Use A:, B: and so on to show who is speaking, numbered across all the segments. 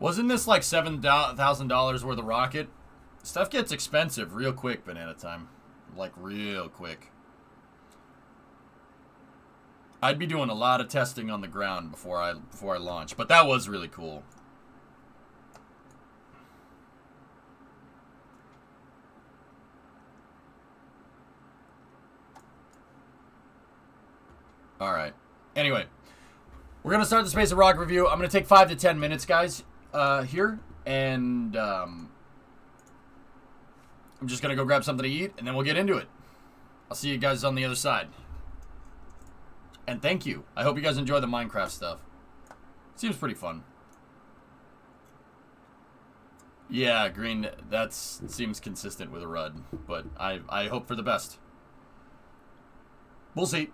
A: Wasn't this like $7,000 worth of rocket? Stuff gets expensive real quick, banana time. Like, real quick. I'd be doing a lot of testing on the ground before I launch, but that was really cool. All right. Anyway, we're gonna start the Space and Rock review. I'm gonna take 5 to 10 minutes, guys, here, and I'm just gonna go grab something to eat, and then we'll get into it. I'll see you guys on the other side. And thank you. I hope you guys enjoy the Minecraft stuff. Seems pretty fun. Yeah, green, that seems consistent with a Rudd, but I hope for the best. We'll see.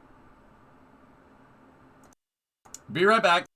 A: Be right back.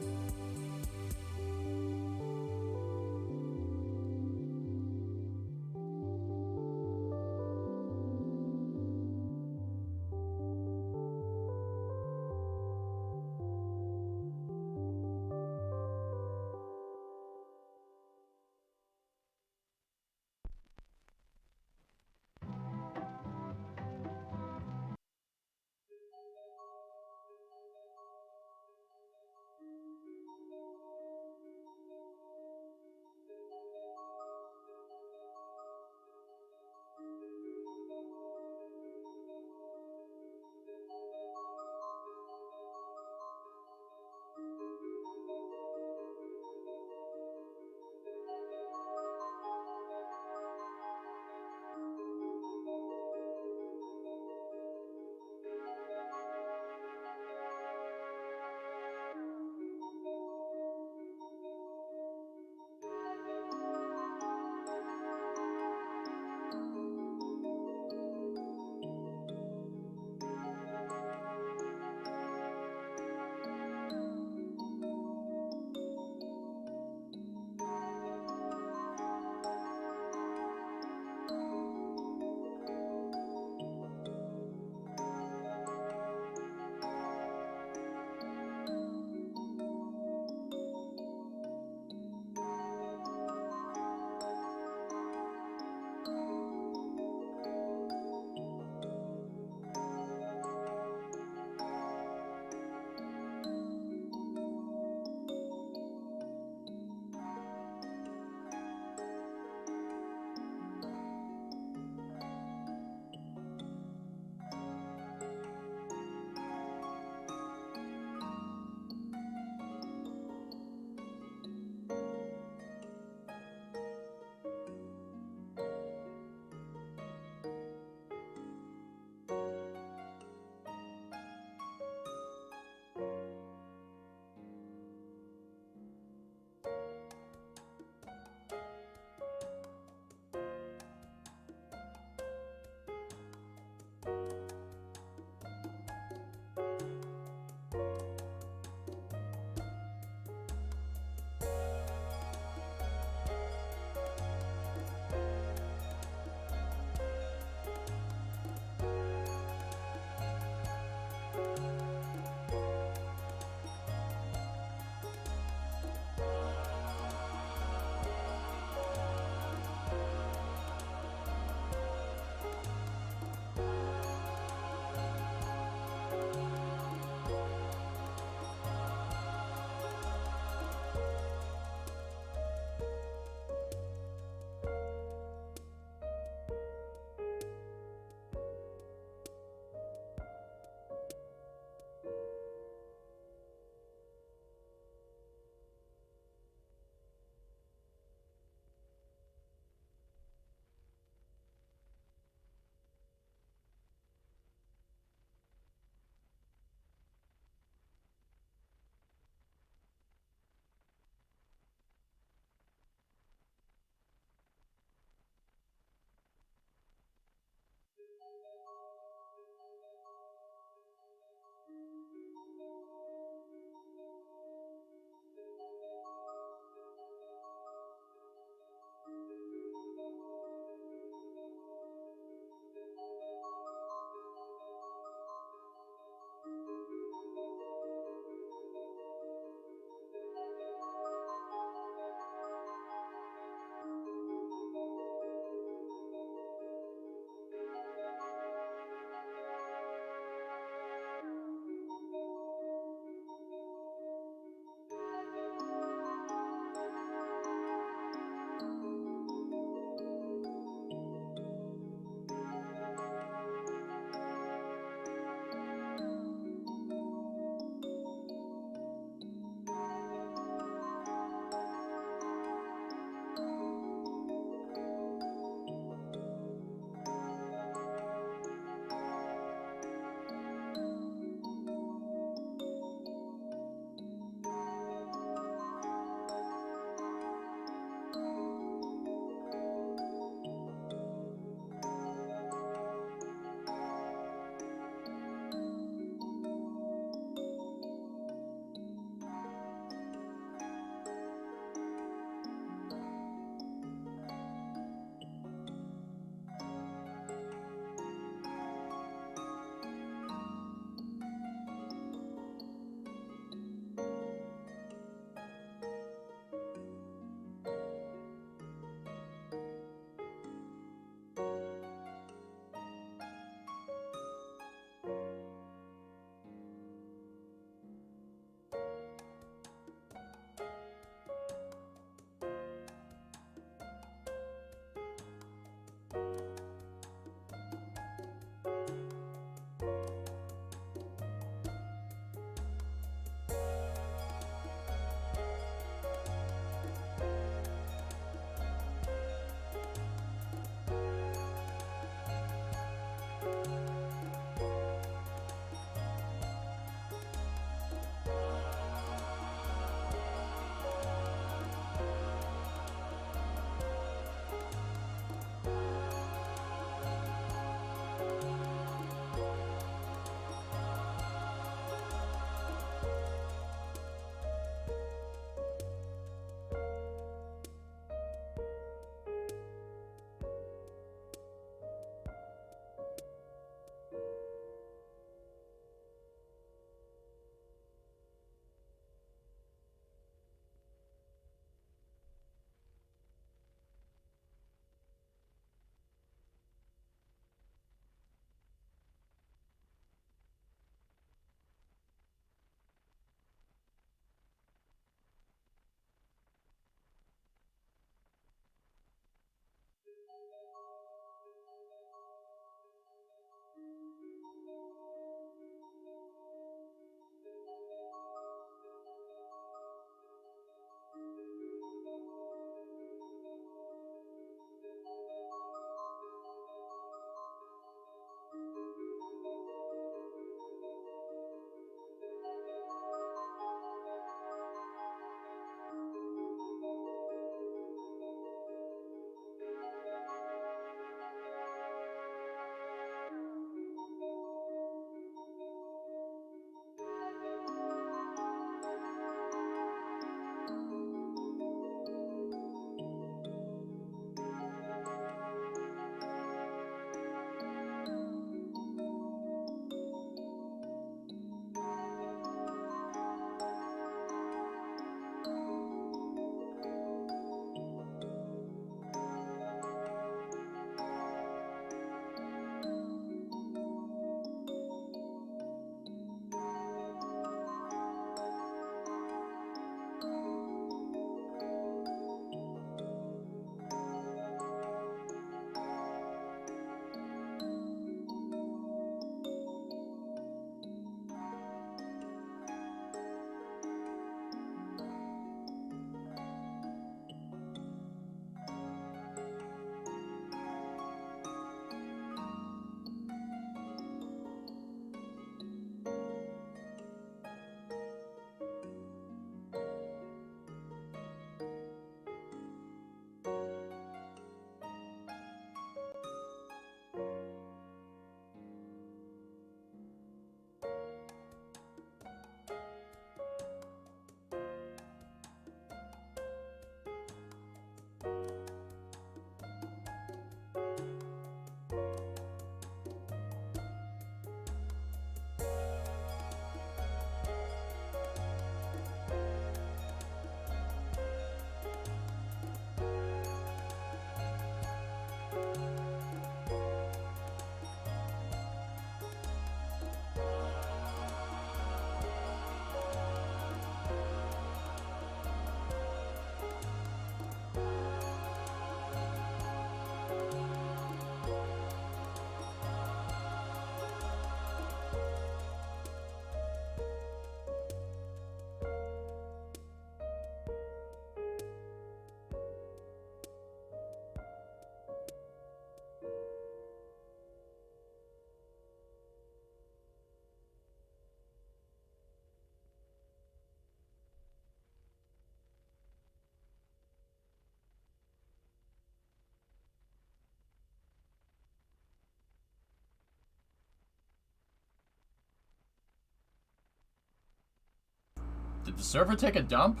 A: Did the server take a dump?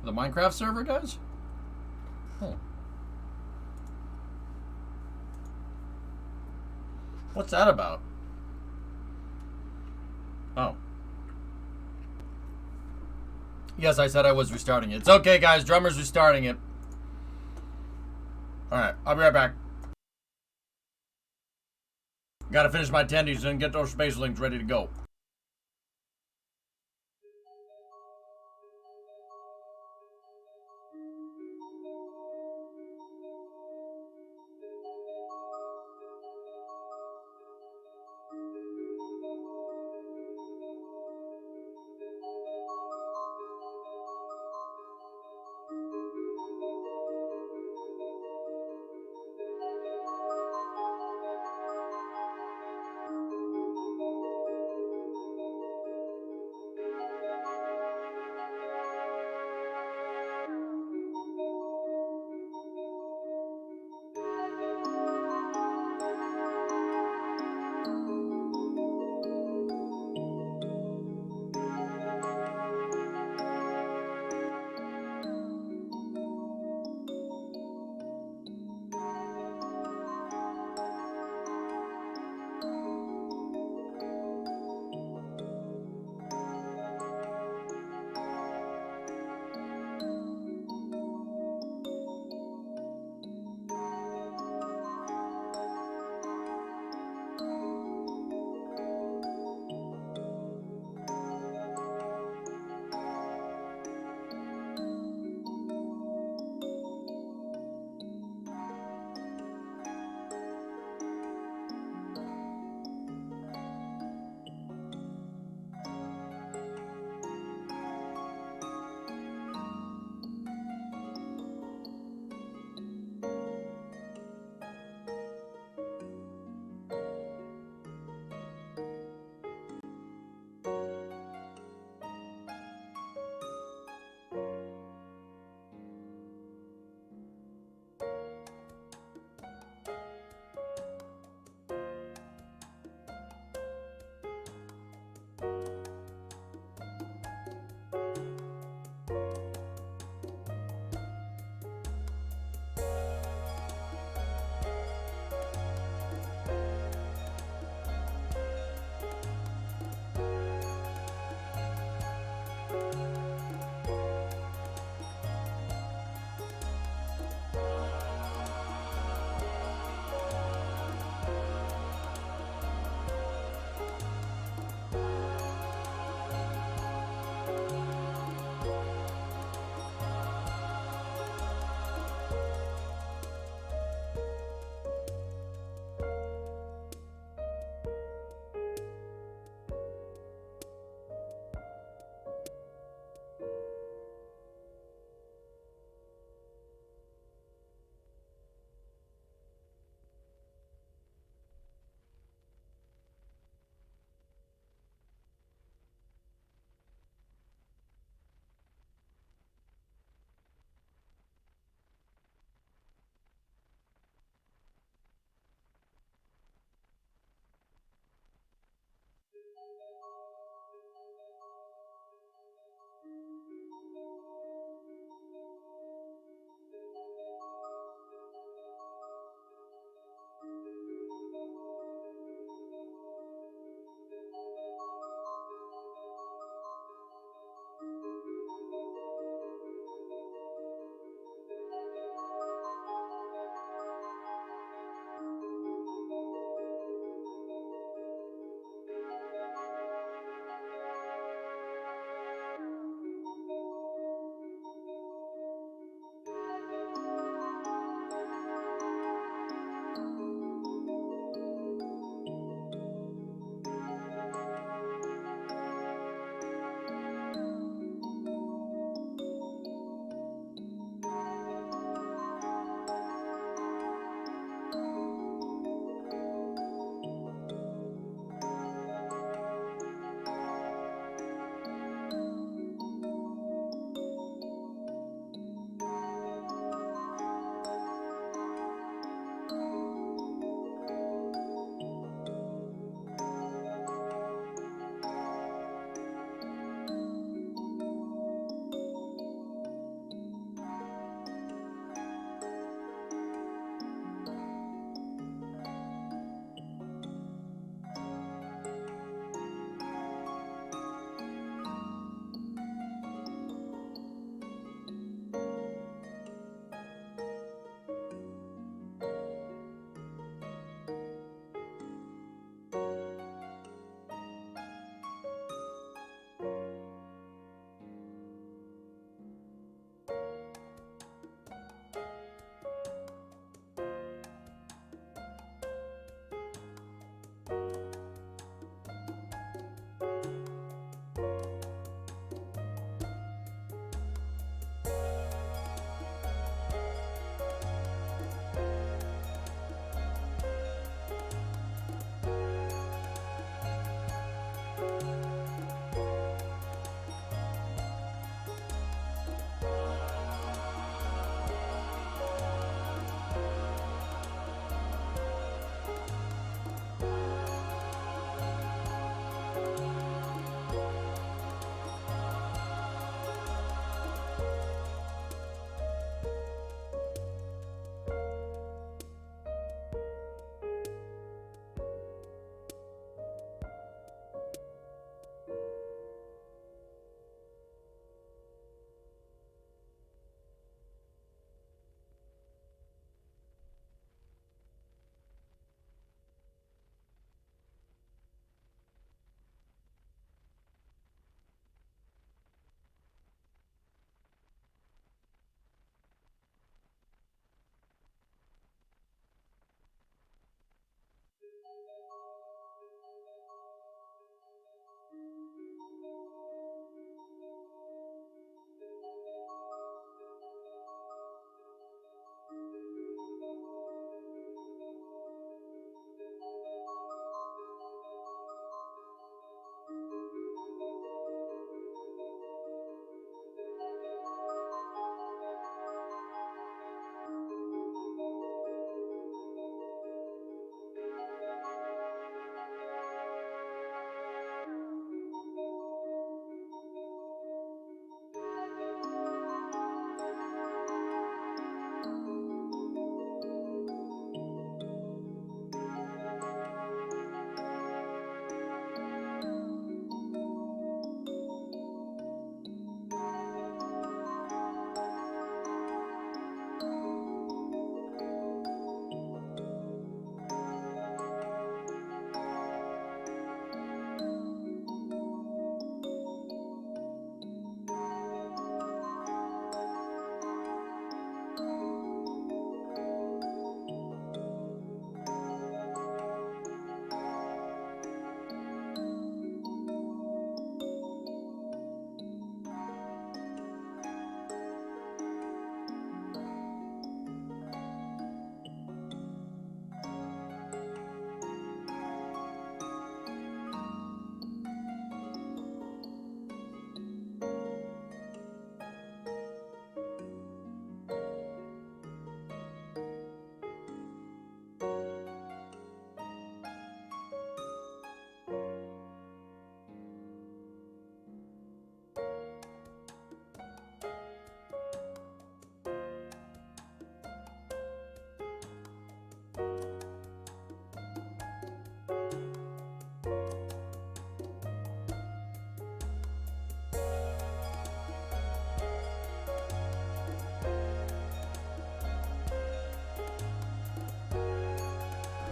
A: The Minecraft server, guys? Oh. What's that about? Oh. Yes, I said I was restarting it. It's okay, guys. Drummer's restarting it. Alright, I'll be right back. Gotta finish my tendies and get those space links ready to go.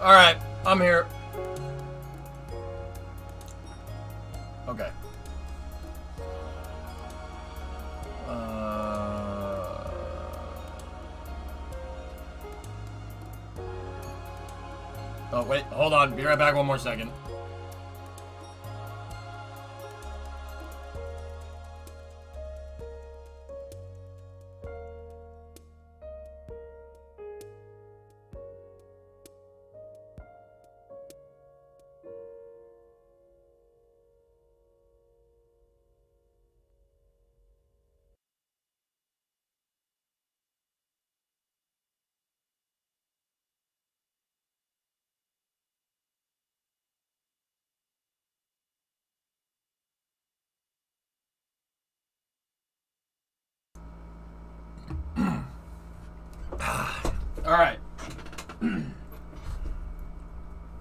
A: Alright, I'm here. Okay. Oh, wait, hold on. Be right back 1 more second. All right.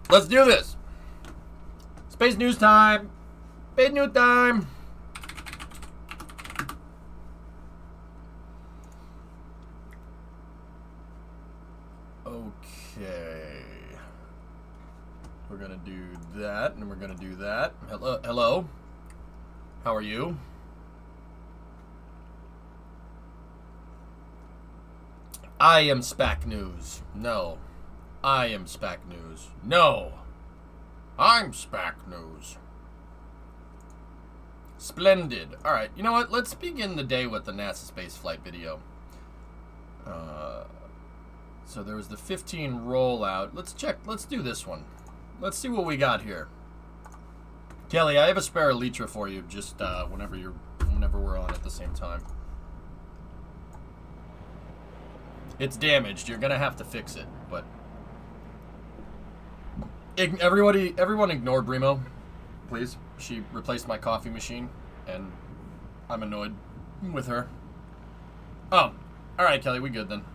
A: Let's do this. Space news time. Space news time. Okay. We're going to do that, and we're going to do that. Hello. Hello. How are you? I am SPAC News. No. I am SPAC News. No. I'm SPAC News. Splendid. Alright, you know what? Let's begin the day with the NASA spaceflight video. So there was the 15 rollout. Let's check. Let's do this one. Let's see what we got here. Kelly, I have a spare Elytra for you, just whenever we're on at the same time. It's damaged. You're gonna have to fix it, but everyone ignore Brimo, please. She replaced my coffee machine, and I'm annoyed with her. Oh, all right, Kelly, we good then.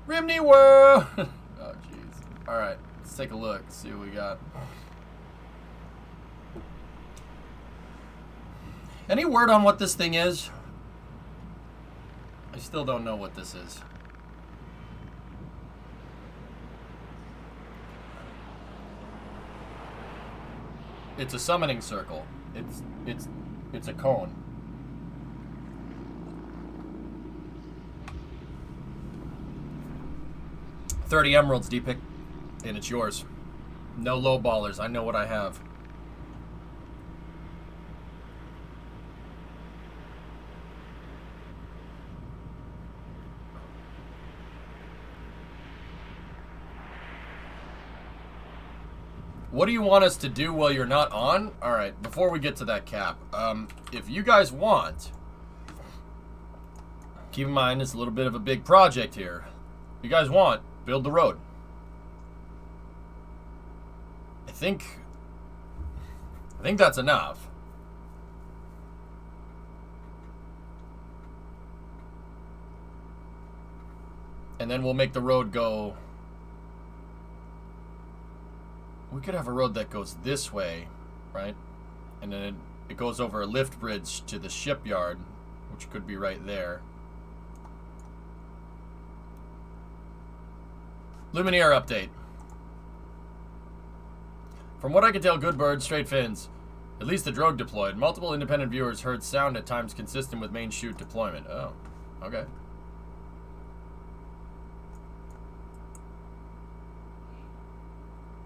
A: Rimney World. Oh, jeez. All right, let's take a look. See what we got. Any word on what this thing is? I still don't know what this is. It's a summoning circle. It's a cone. $30 emeralds, D-Pick, and it's yours. No low ballers. I know what I have. What do you want us to do while you're not on? Alright, before we get to that cap, if you guys want, keep in mind it's a little bit of a big project here. If you guys want, build the road. I think that's enough. And then we'll make the road go... We could have a road that goes this way, right? And then it goes over a lift bridge to the shipyard, which could be right there. Luminaire update. From what I can tell, good bird, straight fins. At least the drogue deployed. Multiple independent viewers heard sound at times consistent with main chute deployment. Oh, okay.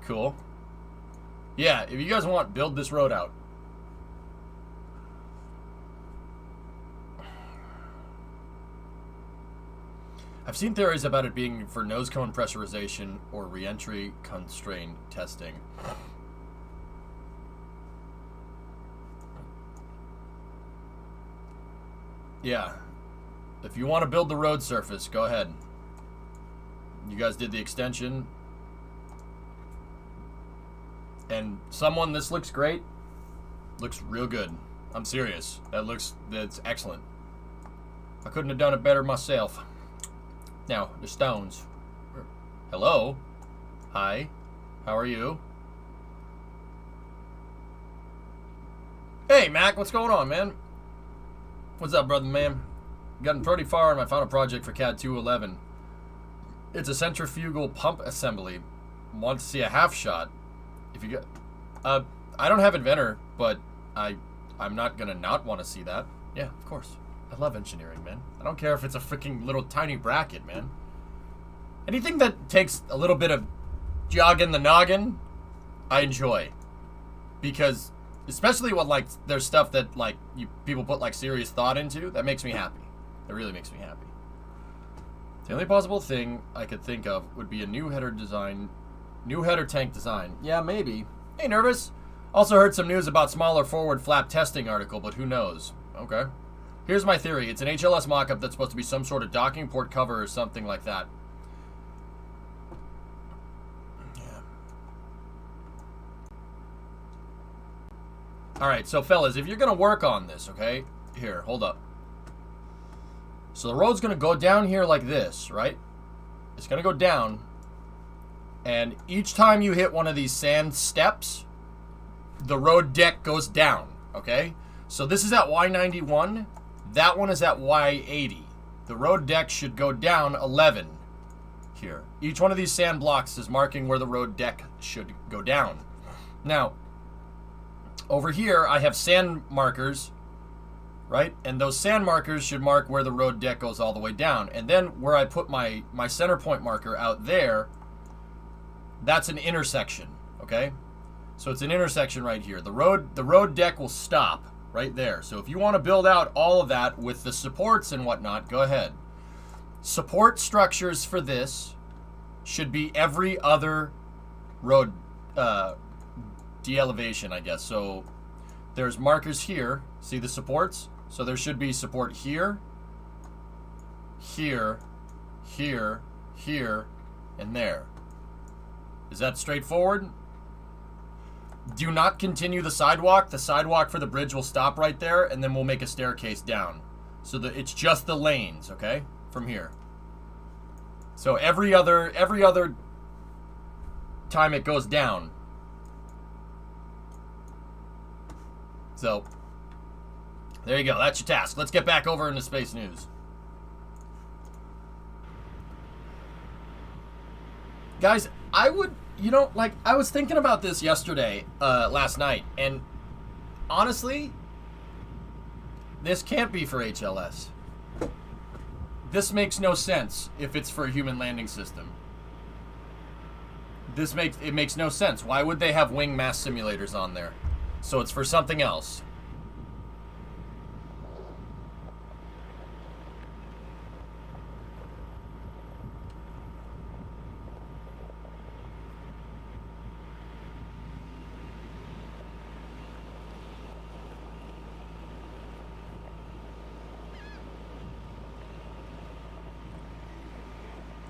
A: Cool. Yeah, if you guys want, build this road out. I've seen theories about it being for nose cone pressurization or re-entry constraint testing. Yeah. If you want to build the road surface, go ahead. You guys did the extension. And this looks great. Looks real good. I'm serious. That's excellent. I couldn't have done it better myself. Now, the stones. Hello? Hi. How are you? Hey, Mac, what's going on, man? What's up, brother, man? Gotten pretty far and I found a project for CAD 211. It's a centrifugal pump assembly. want to see a half shot, if you get... I don't have Inventor, but I'm not gonna not want to see that. Yeah, of course. I love engineering, man. I don't care if it's a freaking little tiny bracket, man. Anything that takes a little bit of jogging the noggin, I enjoy. Because, especially when, like, there's stuff that, like, people put, like, serious thought into, that makes me happy. It really makes me happy. The only possible thing I could think of would be a new header tank design. Yeah, maybe. Hey, nervous? Also heard some news about smaller forward flap testing article, but who knows? Okay. Here's my theory. It's an HLS mock-up that's supposed to be some sort of docking port cover or something like that. Yeah. Alright, so fellas, if you're going to work on this, okay? Here, hold up. So the road's going to go down here like this, right? It's going to go down. And each time you hit one of these sand steps, the road deck goes down, okay? So this is at Y91. That one is at Y80. The road deck should go down 11 here. Each one of these sand blocks is marking where the road deck should go down. Now, over here, I have sand markers, right? And those sand markers should mark where the road deck goes all the way down. And then where I put my center point marker out there, that's an intersection, okay? So it's an intersection right here. The road deck will stop right there. So if you want to build out all of that with the supports and whatnot, go ahead. Support structures for this should be every other road de-elevation, I guess. So there's markers here. See the supports? So there should be support here, here, here, here, and there. Is that straightforward? Do not continue the sidewalk. The sidewalk for the bridge will stop right there, and then we'll make a staircase down. So that it's just the lanes, okay? From here. So every other time it goes down. So there you go. That's your task. Let's get back over into space news. Guys, I would, like, I was thinking about this yesterday, last night, and honestly, this can't be for HLS. This makes no sense if it's for a human landing system. It makes no sense. Why would they have wing mass simulators on there? So it's for something else.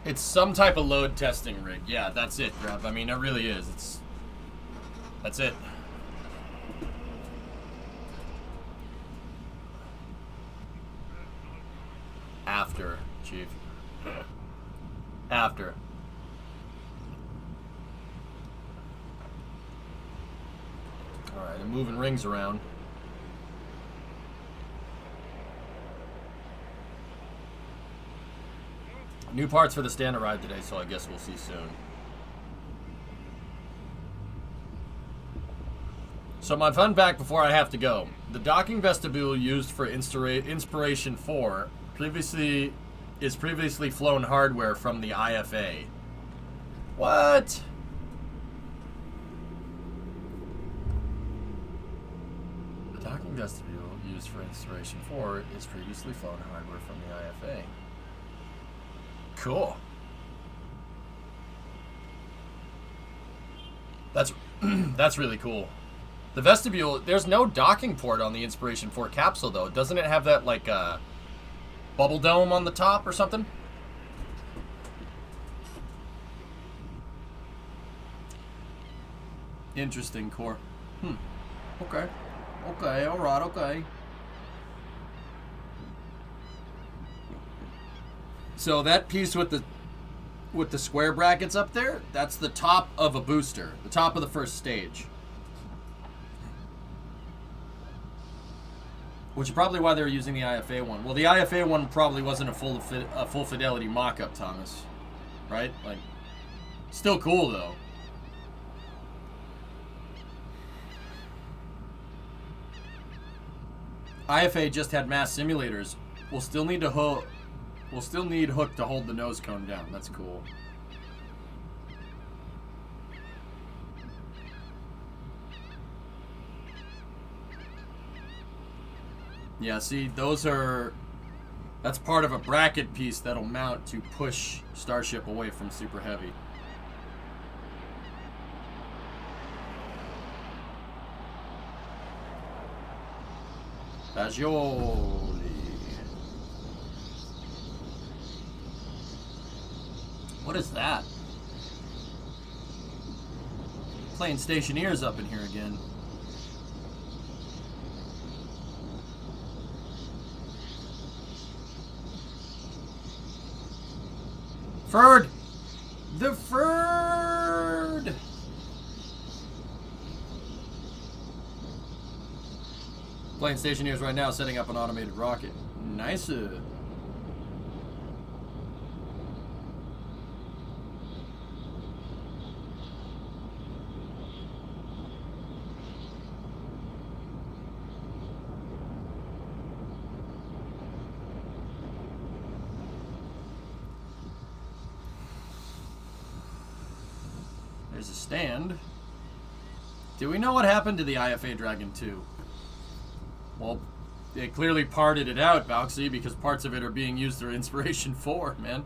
A: It's some type of load testing rig. Yeah, that's it, Grub. I mean, it really is. That's it. After, Chief. After. Alright, I'm moving rings around. New parts for the stand arrived today, so I guess we'll see soon. So my fun fact before I have to go. The docking vestibule used for Inspiration 4 is previously flown hardware from the IFA. What? The docking vestibule used for Inspiration 4 is previously flown hardware from the IFA. Cool. That's really cool. The vestibule, there's no docking port on the Inspiration 4 capsule though. Doesn't it have that like bubble dome on the top or something? Interesting, core. Okay. Okay, alright, okay. So that piece with the square brackets up there, that's the top of a booster, the top of the first stage. Which is probably why they were using the IFA one. Well, the IFA one probably wasn't a full fidelity mock-up, Thomas. Right? Like, still cool though. IFA just had mass simulators. We'll still need to hook. We'll still need hook to hold the nose cone down. That's cool. Yeah, see, those are... That's part of a bracket piece that'll mount to push Starship away from Super Heavy. Fagioli. What is that? Playing Stationeers up in here again. Ferd! The Ferd! Playing Stationeers right now, setting up an automated rocket. Nice. There's a stand. Do we know what happened to the IFA Dragon 2? Well, they clearly parted it out, Bauxy, because parts of it are being used through Inspiration 4, man.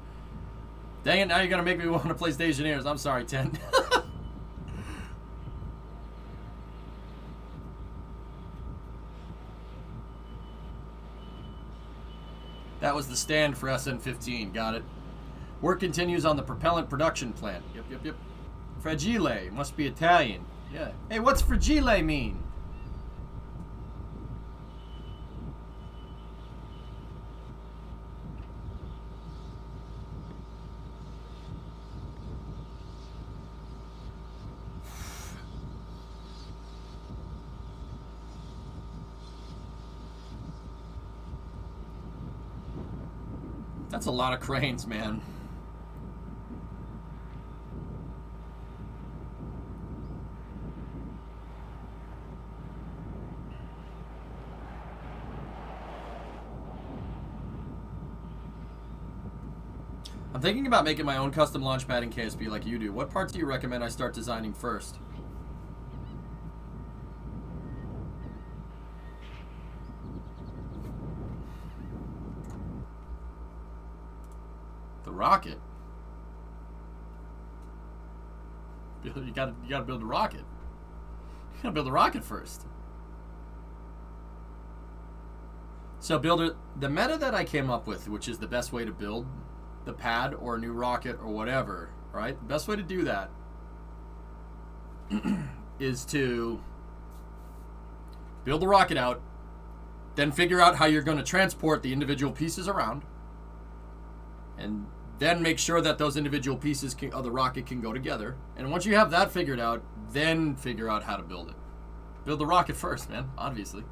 A: Dang it, now you're going to make me want to play Stationeers. I'm sorry, 10. That was the stand for SN15. Got it. Work continues on the propellant production plant. Yep. Fragile. Must be Italian. Yeah. Hey, what's fragile mean? That's a lot of cranes, man. I'm thinking about making my own custom launch pad in KSP like you do. What parts do you recommend I start designing first? The rocket. You gotta build a rocket. You gotta build a rocket first. So builder, the meta that I came up with, which is the best way to build the pad or a new rocket or whatever, right? The best way to do that is to build the rocket out, then figure out how you're going to transport the individual pieces around, and then make sure that those individual pieces of the rocket can go together. And once you have that figured out, then figure out how to build it. Build the rocket first, man, obviously.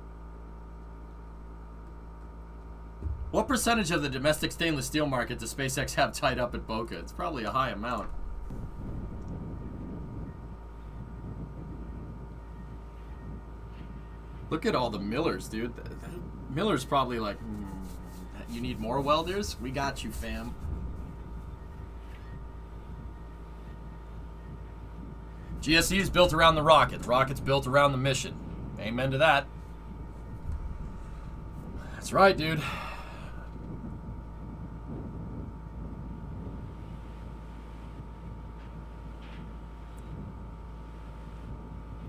A: What percentage of the domestic stainless steel market does SpaceX have tied up at Boca? It's probably a high amount. Look at all the Millers, dude. Miller's probably like, you need more welders? We got you, fam. GSE is built around the rocket. The rocket's built around the mission. Amen to that. That's right, dude.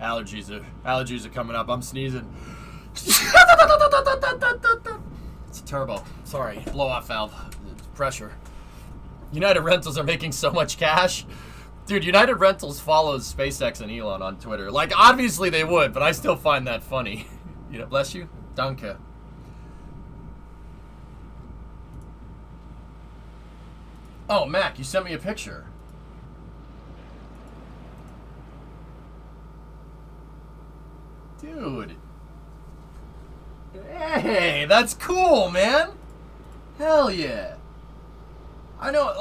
A: Allergies are coming up. I'm sneezing. It's a turbo. Sorry, blow-off valve. Pressure. United Rentals are making so much cash. Dude, United Rentals follows SpaceX and Elon on Twitter. Like, obviously they would, but I still find that funny. You know, bless you. Danke. Oh, Mac, you sent me a picture. Dude. Hey, that's cool, man. Hell yeah. I know,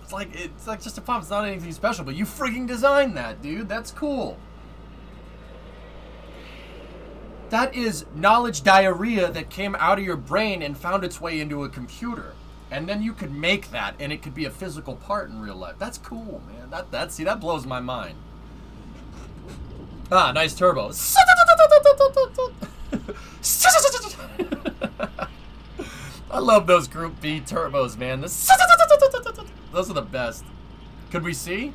A: it's like just a pump. It's not anything special, but you freaking designed that, dude. That's cool. That is knowledge diarrhea that came out of your brain and found its way into a computer. And then you could make that, and it could be a physical part in real life. That's cool, man. See, that blows my mind. Ah, nice turbo. I love those Group B turbos, man. Those are the best. Could we see?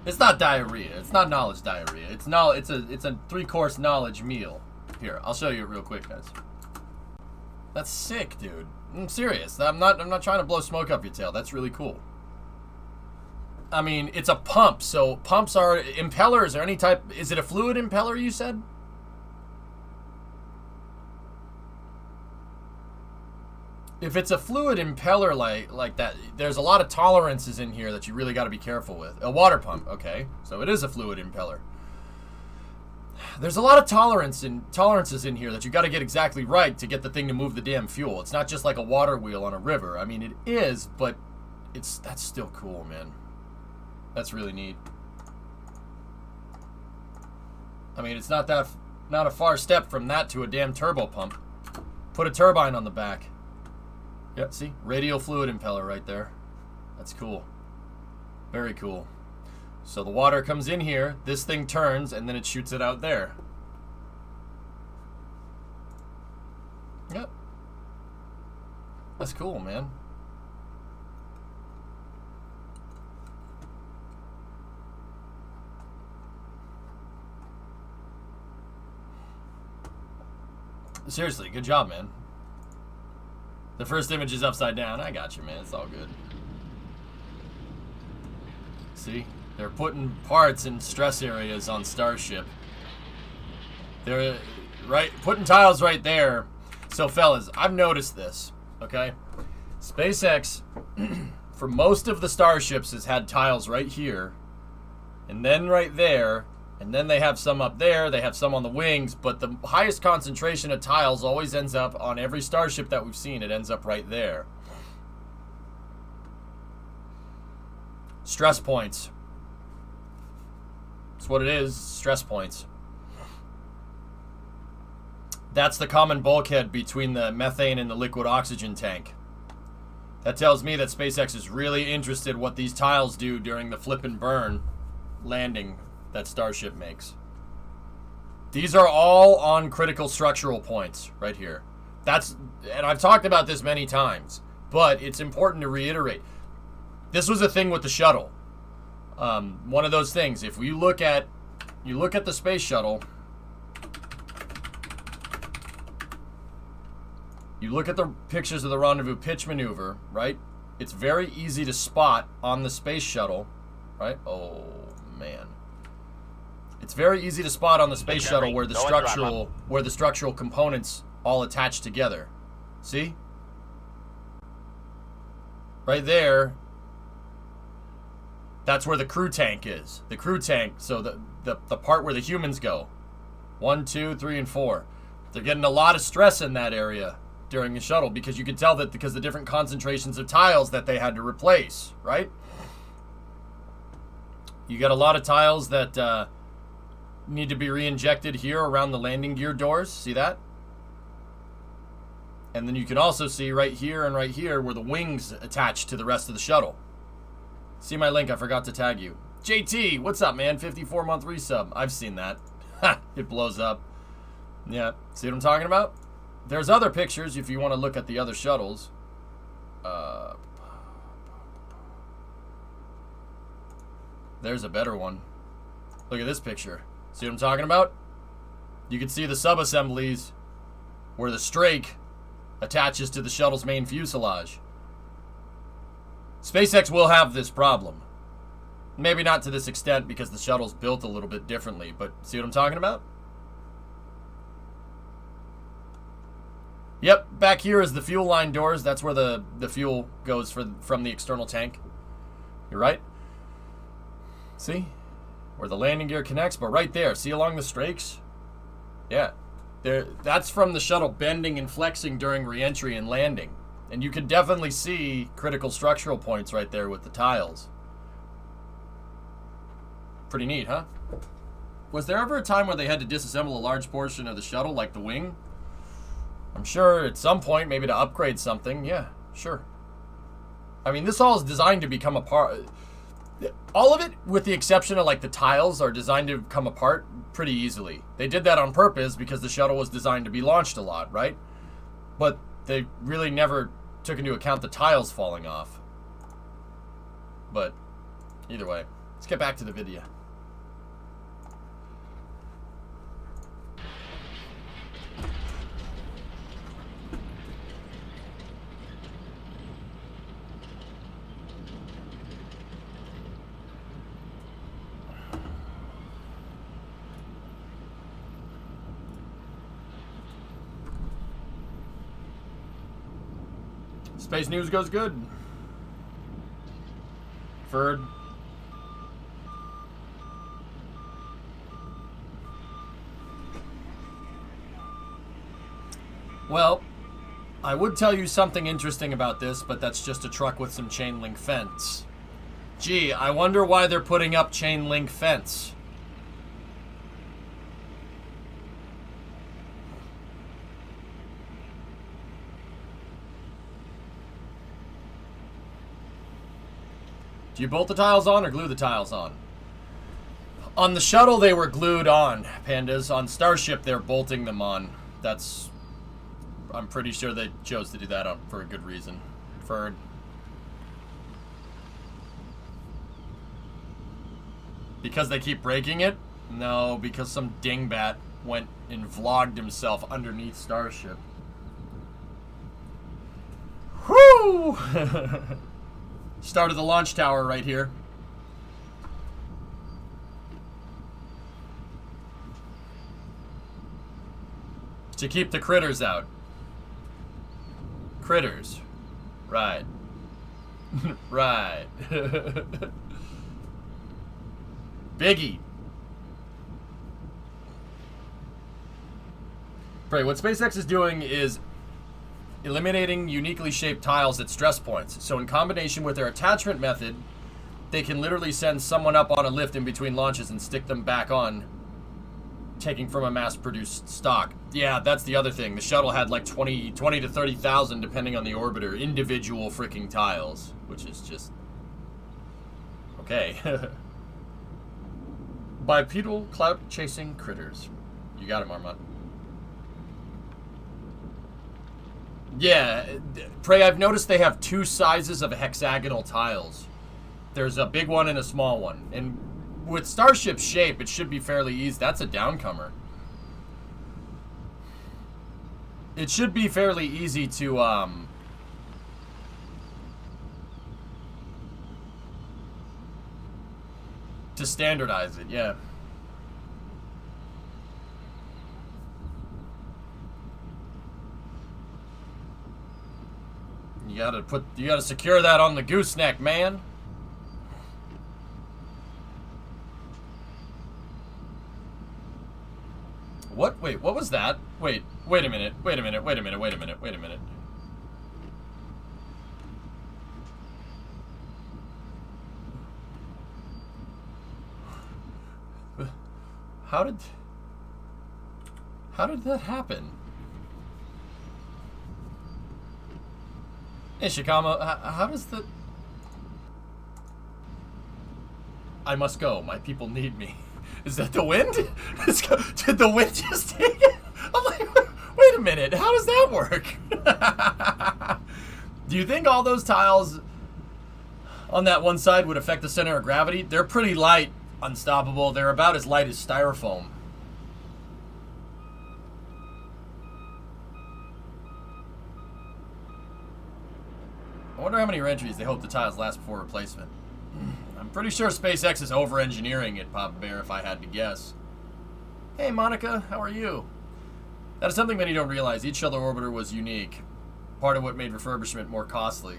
A: It's not diarrhea. It's not knowledge diarrhea. It's a 3-course knowledge meal. Here, I'll show you it real quick, guys. That's sick, dude. I'm serious. I'm not trying to blow smoke up your tail. That's really cool. I mean, it's a pump, so pumps are impellers or any type. Is it a fluid impeller, you said? If it's a fluid impeller like that, there's a lot of tolerances in here that you really got to be careful with. A water pump, okay. So it is a fluid impeller. There's a lot of tolerances in here that you got to get exactly right to get the thing to move the damn fuel. It's not just like a water wheel on a river. I mean, it is, but that's still cool, man. That's really neat. I mean, it's not a far step from that to a damn turbo pump. Put a turbine on the back. Yep, see? Radial fluid impeller right there. That's cool. Very cool. So the water comes in here, this thing turns, and then it shoots it out there. Yep. That's cool, man. Seriously, good job, man. The first image is upside down. I got you, man. It's all good. See? They're putting parts in stress areas on Starship. They're putting tiles right there. So, fellas, I've noticed this, okay? SpaceX, for most of the Starships, has had tiles right here, and then right there, and then they have some up there, they have some on the wings, but the highest concentration of tiles always ends up on every Starship that we've seen. It ends up right there. Stress points. That's what it is, stress points. That's the common bulkhead between the methane and the liquid oxygen tank. That tells me that SpaceX is really interested what these tiles do during the flip and burn landing that Starship makes. These are all on critical structural points right here. And I've talked about this many times, but it's important to reiterate. This was a thing with the shuttle. One of those things. If you look at the space shuttle, you look at the pictures of the rendezvous pitch maneuver, right? It's very easy to spot on the space shuttle, right? Oh man. It's very easy to spot on the space shuttle where the structural components all attach together. See? Right there. That's where the crew tank is. The crew tank, so the part where the humans go. 1, 2, 3, and 4. They're getting a lot of stress in that area during the shuttle because you can tell that because the different concentrations of tiles that they had to replace, right? You got a lot of tiles that need to be re-injected here around the landing gear doors. See that? And then you can also see right here and right here where the wings attach to the rest of the shuttle. See my link, I forgot to tag you. JT, what's up, man? 54-month resub. I've seen that. Ha! It blows up. Yeah, see what I'm talking about? There's other pictures if you want to look at the other shuttles. There's a better one. Look at this picture. See what I'm talking about? You can see the sub-assemblies where the strake attaches to the shuttle's main fuselage. SpaceX will have this problem. Maybe not to this extent because the shuttle's built a little bit differently, but see what I'm talking about? Yep, back here is the fuel line doors. That's where the fuel goes from the external tank. You're right. See? Where the landing gear connects, but right there. See along the strakes? Yeah. That's from the shuttle bending and flexing during re-entry and landing. And you can definitely see critical structural points right there with the tiles. Pretty neat, huh? Was there ever a time where they had to disassemble a large portion of the shuttle, like the wing? I'm sure at some point, maybe to upgrade something. Yeah, sure. I mean, this all is designed to become a part... All of it, with the exception of, like, the tiles, are designed to come apart pretty easily. They did that on purpose because the shuttle was designed to be launched a lot, right? But they really never took into account the tiles falling off. But, either way, let's get back to the video. Space news goes good. Ferd. Well, I would tell you something interesting about this, but that's just a truck with some chain link fence. Gee, I wonder why they're putting up chain link fence. Do you bolt the tiles on or glue the tiles on? On the shuttle, they were glued on, Pandas. On Starship, they're bolting them on. That's... I'm pretty sure they chose to do that for a good reason. Ferd. Because they keep breaking it? No, because some dingbat went and vlogged himself underneath Starship. Whoo! Started the launch tower right here. To keep the critters out. Critters. Right. Right. Biggie. Pray, what SpaceX is doing is eliminating uniquely shaped tiles at stress points. So in combination with their attachment method, they can literally send someone up on a lift in between launches and stick them back on, taking from a mass-produced stock. Yeah, that's the other thing. The shuttle had like 20 to 30,000, depending on the orbiter, individual freaking tiles, which is just... okay. Bipedal clout-chasing critters. You got it, Marmot. Yeah, Prey, I've noticed they have two sizes of hexagonal tiles. There's a big one and a small one. And with Starship's shape, it should be fairly easy. That's a downcomer. It should be fairly easy to standardize it, yeah. You gotta secure that on the gooseneck, man. What? Wait, what was that? Wait a minute. Wait a minute. How did that happen? Hey, Shikama, how does the... I must go. My people need me. Is that the wind? Did the wind just take it? I'm like, wait a minute. How does that work? Do you think all those tiles on that one side would affect the center of gravity? They're pretty light, unstoppable. They're about as light as styrofoam. I wonder how many re-entries they hope the tiles last before replacement. I'm pretty sure SpaceX is over-engineering it, Papa Bear, if I had to guess. Hey, Monica, how are you? That is something many don't realize. Each shuttle orbiter was unique. Part of what made refurbishment more costly.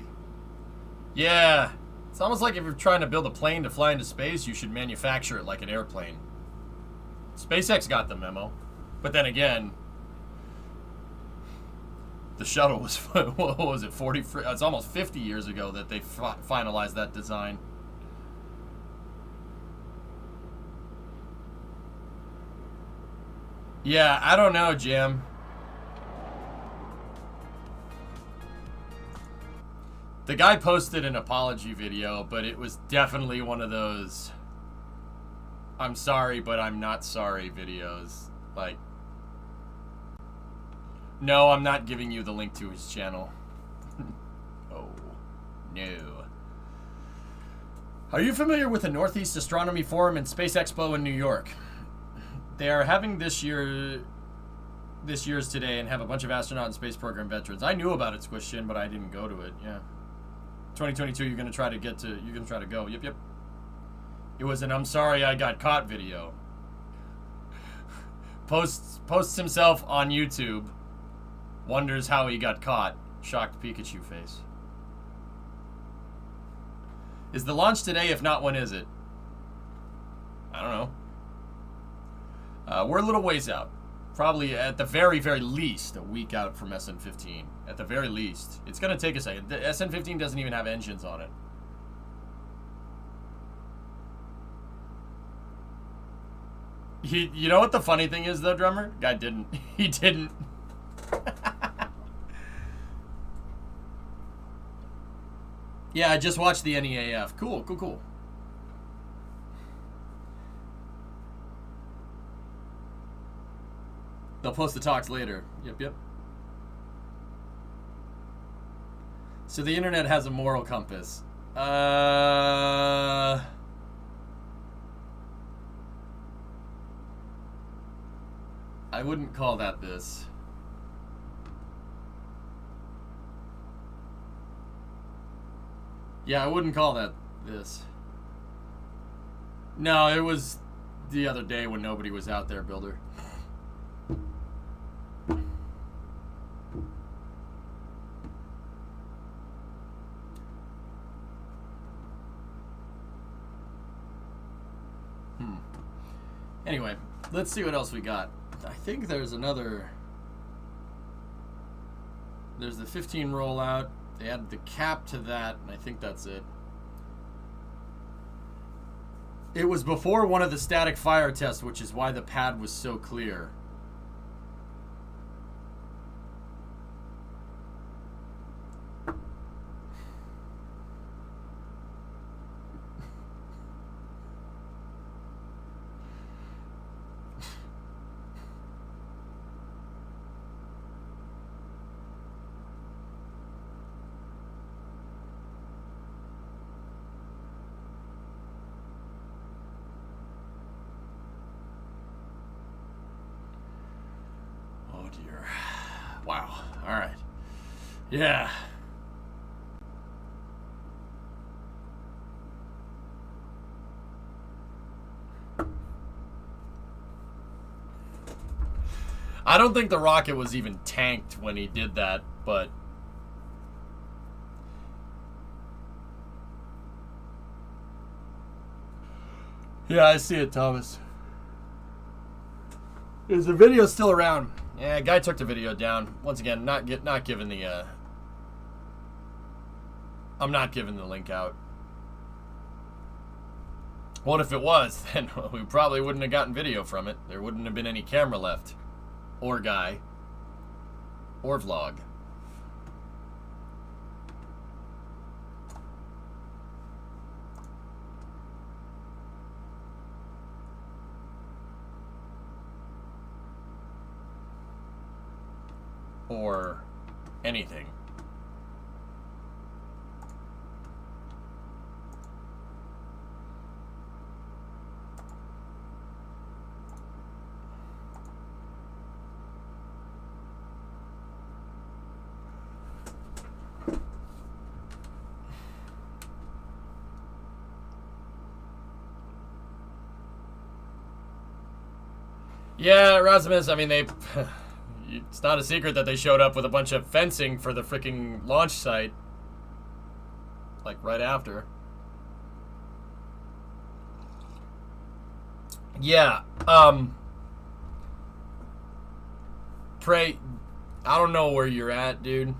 A: Yeah, it's almost like if you're trying to build a plane to fly into space, you should manufacture it like an airplane. SpaceX got the memo. But then again... the shuttle was, what was it, 40, it's almost 50 years ago that they finalized that design. Yeah, I don't know, Jim. The guy posted an apology video, but it was definitely one of those I'm sorry, but I'm not sorry videos. Like, no, I'm not giving you the link to his channel. Oh, no. Are you familiar with the Northeast Astronomy Forum and Space Expo in New York? They are having this year's today and have a bunch of astronaut and space program veterans. I knew about it, Squishin, but I didn't go to it. Yeah. 2022, you're gonna try to go. Yep. It was an I'm sorry I got caught video. Posts himself on YouTube. Wonders how he got caught. Shocked Pikachu face. Is the launch today? If not, when is it? I don't know. We're a little ways out. Probably at the very, very least a week out from SN15. At the very least. It's going to take a second. The SN15 doesn't even have engines on it. You know what the funny thing is, though, drummer? Guy didn't. He didn't. Yeah, I just watched the NEAF. Cool. They'll post the talks later. Yep. So the internet has a moral compass. I wouldn't call that this. Yeah, I wouldn't call that this. No, it was the other day when nobody was out there, Builder. Anyway, let's see what else we got. I think there's another... There's the 15 rollout. They added the cap to that, and I think that's it. It was before one of the static fire tests, which is why the pad was so clear. Wow. All right. Yeah. I don't think the rocket was even tanked when he did that, but... Yeah, I see it, Thomas. Is the video still around? Yeah, guy took the video down. Once again, not giving the I'm not giving the link out. What if it was? Then we probably wouldn't have gotten video from it. There wouldn't have been any camera left. Or guy. Or vlog. Or anything. Yeah, Rasmus, I mean, it's not a secret that they showed up with a bunch of fencing for the freaking launch site. Like, right after. Yeah, Pray, I don't know where you're at, dude.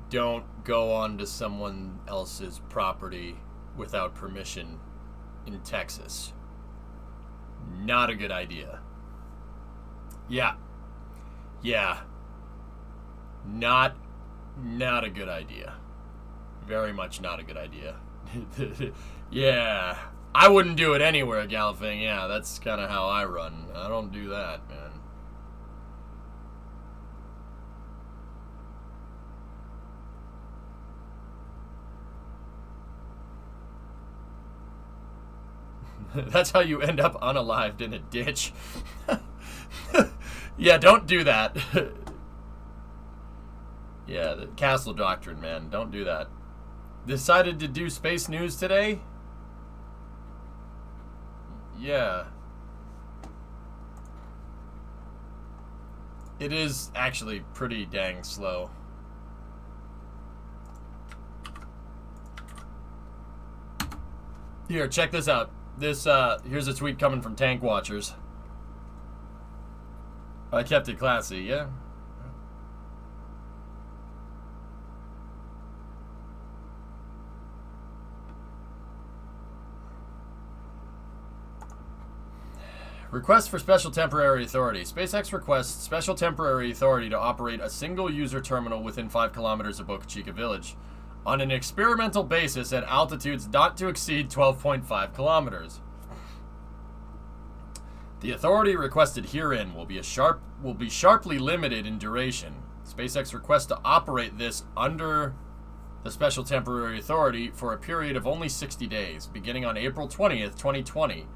A: Don't go onto someone else's property without permission in Texas. Not a good idea. Yeah, Yeah. Not a good idea. Very much not a good idea. Yeah. I wouldn't do it anywhere, Gallifing. Yeah, that's kind of how I run. I don't do that, man. That's how you end up unalived in a ditch. Yeah, don't do that. Yeah, the castle doctrine, man. Don't do that. Decided to do space news today? Yeah. It is actually pretty dang slow. Here, check this out. Here's a tweet coming from Tank Watchers. I kept it classy, yeah? Request for special temporary authority. SpaceX requests special temporary authority to operate a single user terminal within 5 kilometers of Boca Chica Village on an experimental basis at altitudes not to exceed 12.5 kilometers. The authority requested herein will be sharply limited in duration. SpaceX requests to operate this under the special temporary authority for a period of only 60 days, beginning on April 20th, 2020,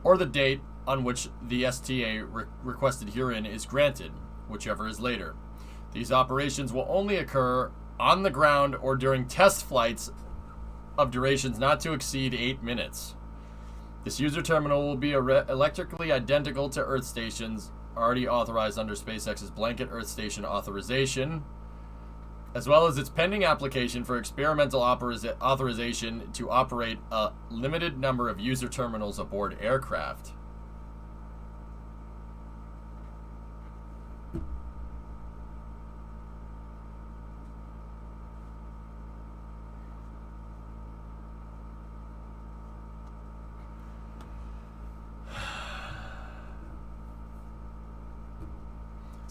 A: or the date on which the STA requested herein is granted, whichever is later. These operations will only occur on the ground or during test flights of durations not to exceed 8 minutes. This user terminal will be electrically identical to Earth stations already authorized under SpaceX's blanket Earth station authorization, as well as its pending application for experimental authorization to operate a limited number of user terminals aboard aircraft.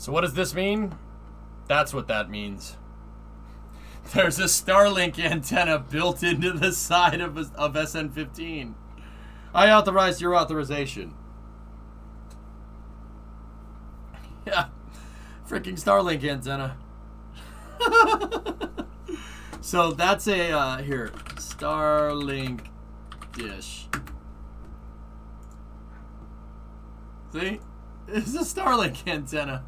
A: So what does this mean? That's what that means. There's a Starlink antenna built into the side of SN15. I authorized your authorization. Yeah, freaking Starlink antenna. So that's a, here, Starlink dish. See? It's a Starlink antenna.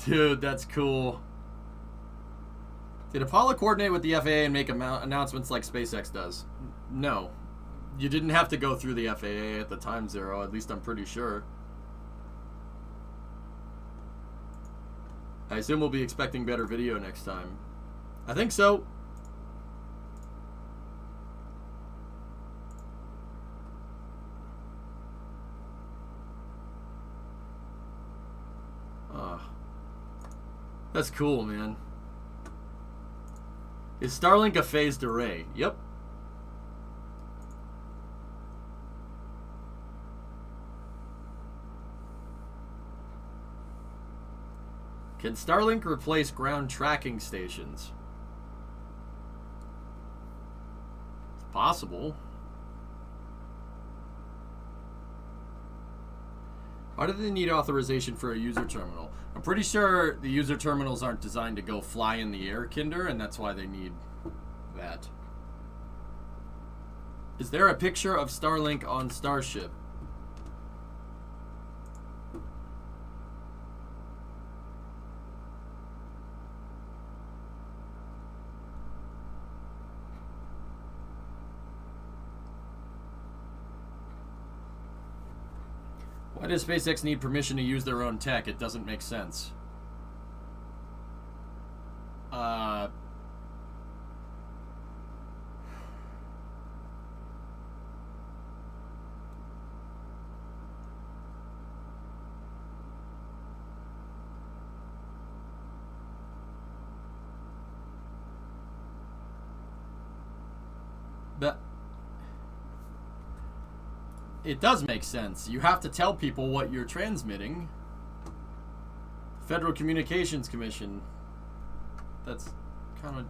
A: Dude, that's cool. Did Apollo coordinate with the FAA and make announcements like SpaceX does? No. You didn't have to go through the FAA at the time zero, at least I'm pretty sure. I assume we'll be expecting better video next time. I think so. That's cool, man. Is Starlink a phased array? Yep. Can Starlink replace ground tracking stations? It's possible. Why do they need authorization for a user terminal? I'm pretty sure the user terminals aren't designed to go fly in the air, Kinder, and that's why they need that. Is there a picture of Starlink on Starship? Why does SpaceX need permission to use their own tech? It doesn't make sense. it does make sense. You have to tell people what you're transmitting. Federal Communications Commission. That's kind of...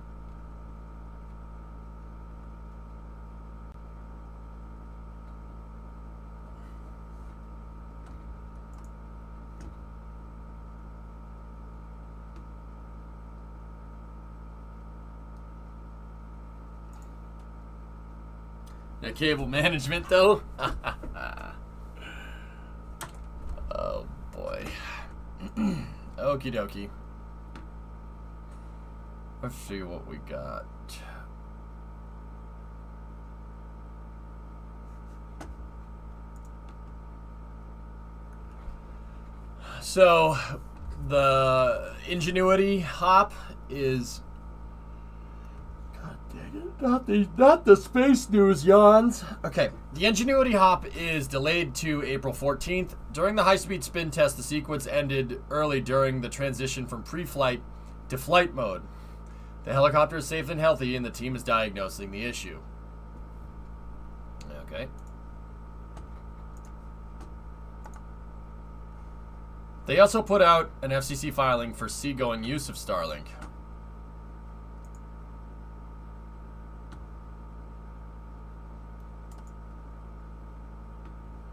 A: That cable management, though? Oh, boy. Okie dokie. Let's see what we got. So, the Ingenuity hop is... God dang it. Not the space news yawns. Okay, the Ingenuity hop is delayed to April 14th. During the high-speed spin test, the sequence ended early during the transition from pre-flight to flight mode. The helicopter is safe and healthy, and the team is diagnosing the issue. Okay. They also put out an FCC filing for seagoing use of Starlink.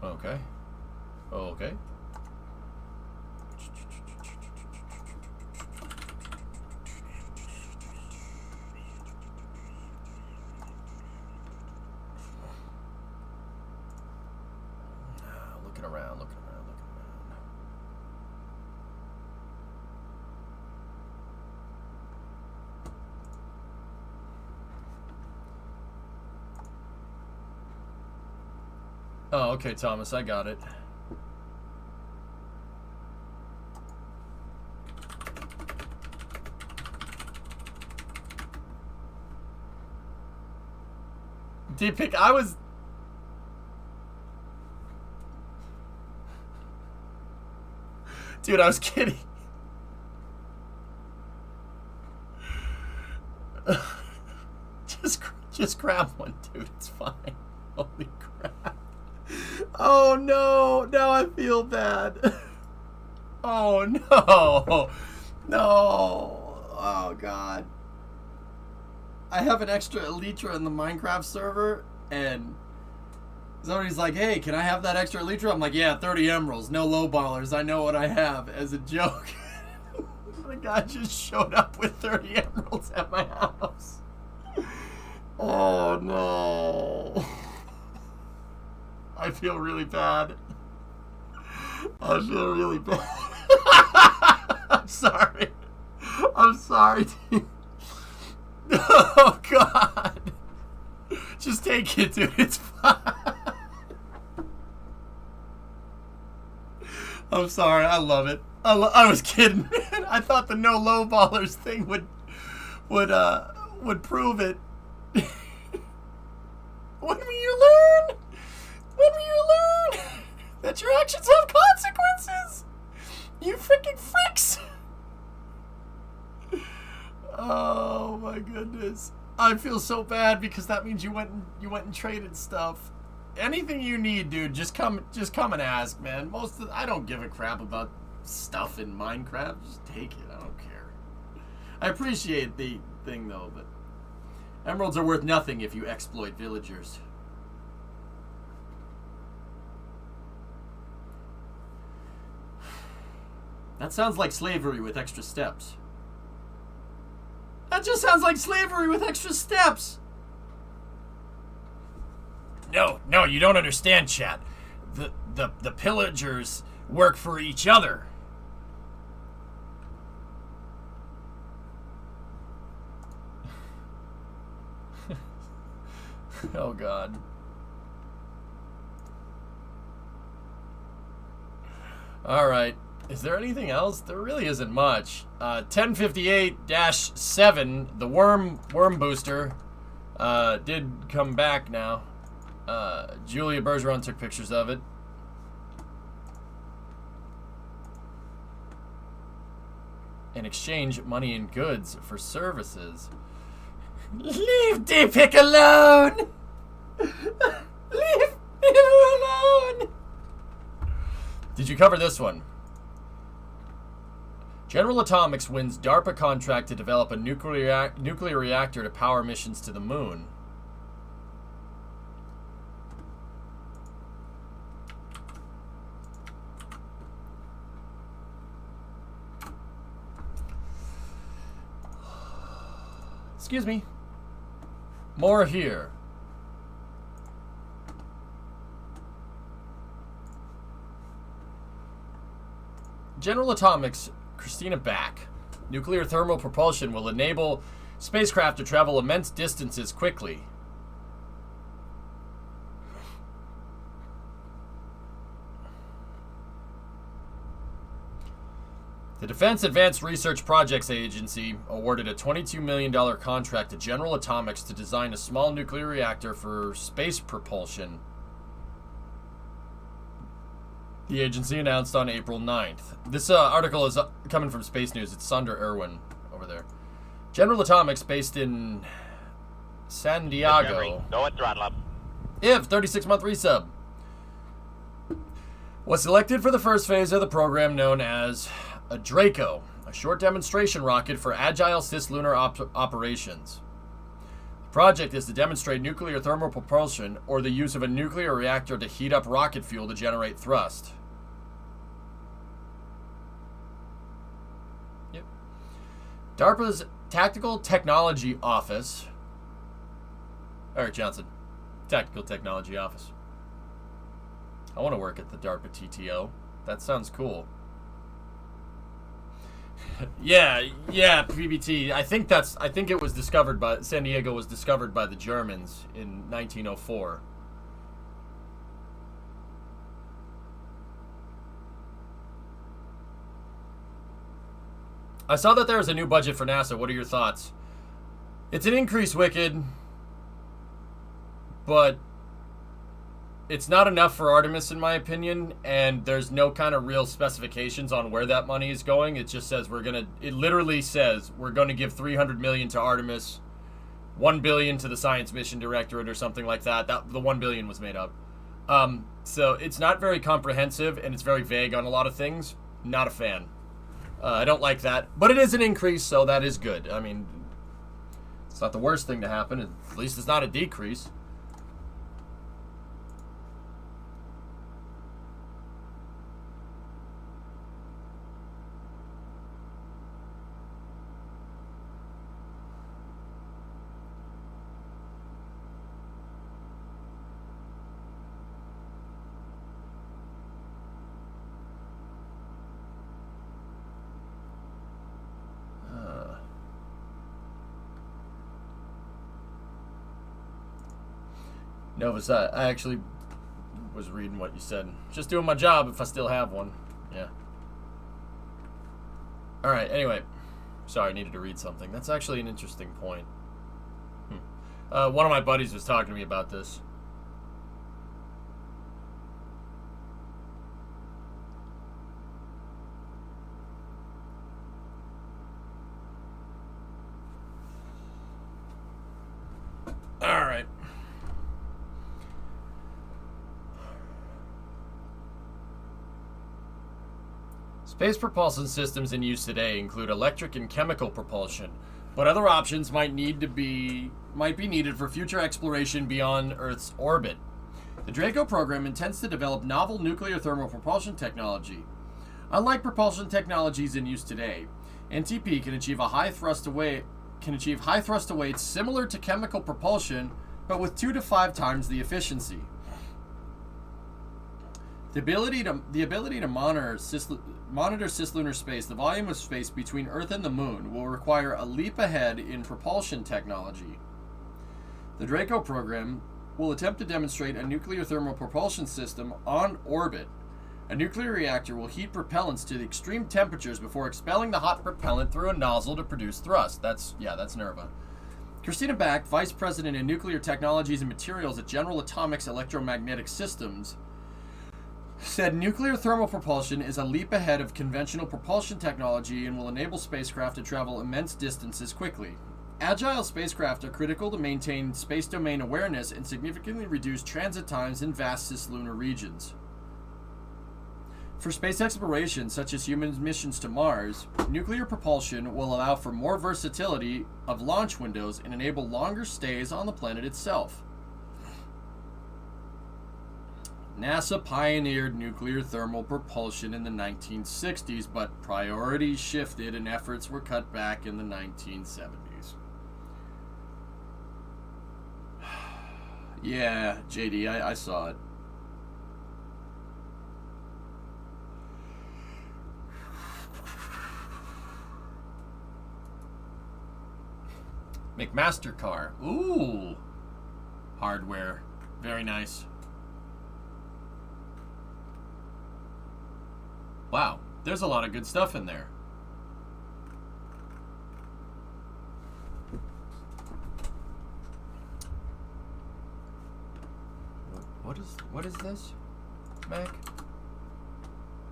A: Okay. Okay. Looking around. Oh, okay, Thomas, I got it. D-Pick, I was... Dude, I was kidding. Just grab one, dude. It's fine. Holy crap. Oh, no. Now I feel bad. Oh, no. No. Oh, God. I have an extra Elytra in the Minecraft server, and somebody's like, hey, can I have that extra Elytra? I'm like, yeah, 30 emeralds, no lowballers, I know what I have, as a joke. The guy just showed up with 30 emeralds at my house. Oh, no. I feel really bad. I feel really bad. I'm sorry. I'm sorry, dude. Oh, God. Just take it, dude. It's fine. I'm sorry. I love it. I was kidding, man. I thought the no low ballers thing would prove it. When will you learn? When will you learn that your actions have consequences? You freaking freaks. Oh my goodness. I feel so bad because that means you went and traded stuff. Anything you need, dude, just come and ask, man. I don't give a crap about stuff in Minecraft. Just take it. I don't care. I appreciate the thing though, but emeralds are worth nothing if you exploit villagers. That sounds like slavery with extra steps. That just sounds like slavery with extra steps. No, you don't understand, chat. The pillagers work for each other. Oh, God. All right. Is there anything else? There really isn't much. 1058-7, the worm booster, did come back now. Julia Bergeron took pictures of it. And exchange money and goods for services. Leave D-Pick alone! Leave him alone! Did you cover this one? General Atomics wins DARPA contract to develop a nuclear reactor to power missions to the moon. Excuse me. More here. General Atomics, Christina Back. Nuclear thermal propulsion will enable spacecraft to travel immense distances quickly. The Defense Advanced Research Projects Agency awarded a $22 million contract to General Atomics to design a small nuclear reactor for space propulsion. The agency announced on April 9th. This article is coming from Space News. It's Sander Irwin over there. General Atomics, based in San Diego. If 36-month resub. Was selected for the first phase of the program known as a Draco, a short demonstration rocket for agile cislunar operations. The project is to demonstrate nuclear thermal propulsion or the use of a nuclear reactor to heat up rocket fuel to generate thrust. Yep. DARPA's Tactical Technology Office. Eric Johnson. Tactical Technology Office. I want to work at the DARPA TTO. That sounds cool. yeah, PBT. I think it was discovered by San Diego was discovered by the Germans in 1904. I saw that there was a new budget for NASA. What are your thoughts? It's an increase, Wicked, but it's not enough for Artemis, in my opinion, and there's no kind of real specifications on where that money is going. It just says it literally says we're going to give $300 million to Artemis, $1 billion to the Science Mission Directorate or something like that. The $1 billion was made up. So it's not very comprehensive, and it's very vague on a lot of things. Not a fan. I don't like that, but it is an increase, so that is good. I mean, it's not the worst thing to happen. At least it's not a decrease. Novus, I actually was reading what you said. Just doing my job if I still have one. Yeah. Alright, anyway. Sorry, I needed to read something. That's actually an interesting point. One of my buddies was talking to me about this. Alright. Space propulsion systems in use today include electric and chemical propulsion, but other options might be needed for future exploration beyond Earth's orbit. The Draco program intends to develop novel nuclear thermal propulsion technology. Unlike propulsion technologies in use today, NTP can achieve high thrust to weights similar to chemical propulsion, but with 2 to 5 times the efficiency. The ability to monitor cislunar space, the volume of space between Earth and the Moon, will require a leap ahead in propulsion technology. The Draco program will attempt to demonstrate a nuclear thermal propulsion system on orbit. A nuclear reactor will heat propellants to the extreme temperatures before expelling the hot propellant through a nozzle to produce thrust. That's NERVA. Christina Back, Vice President in Nuclear Technologies and Materials at General Atomics Electromagnetic Systems, said nuclear thermal propulsion is a leap ahead of conventional propulsion technology and will enable spacecraft to travel immense distances quickly. Agile spacecraft are critical to maintain space domain awareness and significantly reduce transit times in vast cislunar regions. For space exploration, such as human missions to Mars, nuclear propulsion will allow for more versatility of launch windows and enable longer stays on the planet itself. NASA pioneered nuclear thermal propulsion in the 1960s, but priorities shifted and efforts were cut back in the 1970s. Yeah, JD, I saw it. McMaster car. Ooh. Hardware. Very nice. Wow. There's a lot of good stuff in there. What is this, Mac?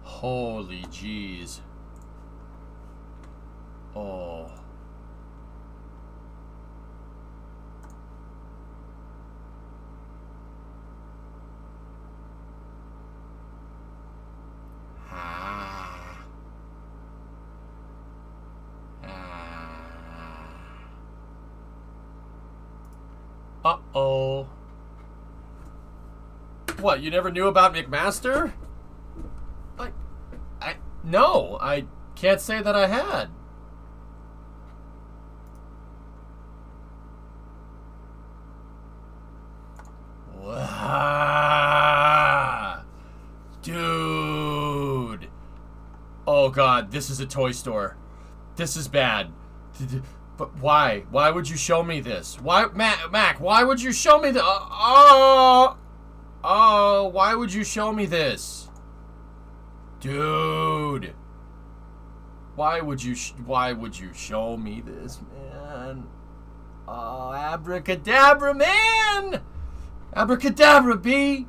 A: Holy jeez. Oh. Uh-oh. What, you never knew about McMaster? No, I can't say that I had. Wow. Dude. Oh God, this is a toy store. This is bad. But why? Why would you show me this? Why, Mac, why would you show me this? Oh, why would you show me this? Dude. Why would you show me this, man? Oh, abracadabra, man! Abracadabra, B!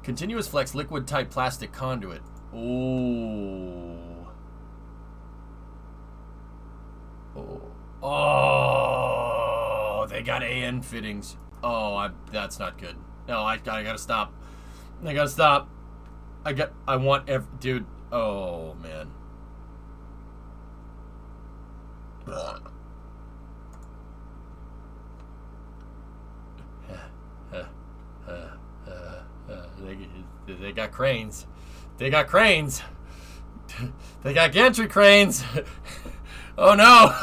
A: Continuous flex liquid type plastic conduit. Ooh. Oh, they got AN fittings. Oh, that's not good. No, I gotta stop. I gotta stop. I want dude. Oh man. They got cranes. They got cranes. They got gantry cranes. Oh no.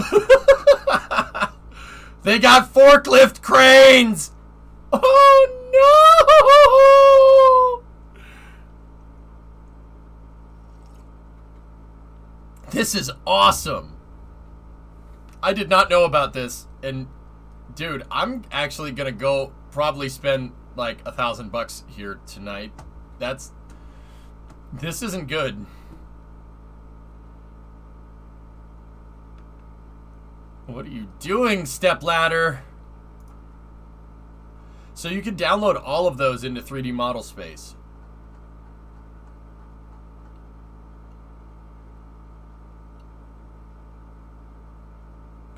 A: They got forklift cranes. Oh no. This is awesome. I did not know about this. And dude, I'm actually gonna go probably spend like $1,000 here tonight. This isn't good. What are you doing, stepladder? So you can download all of those into 3D Model Space.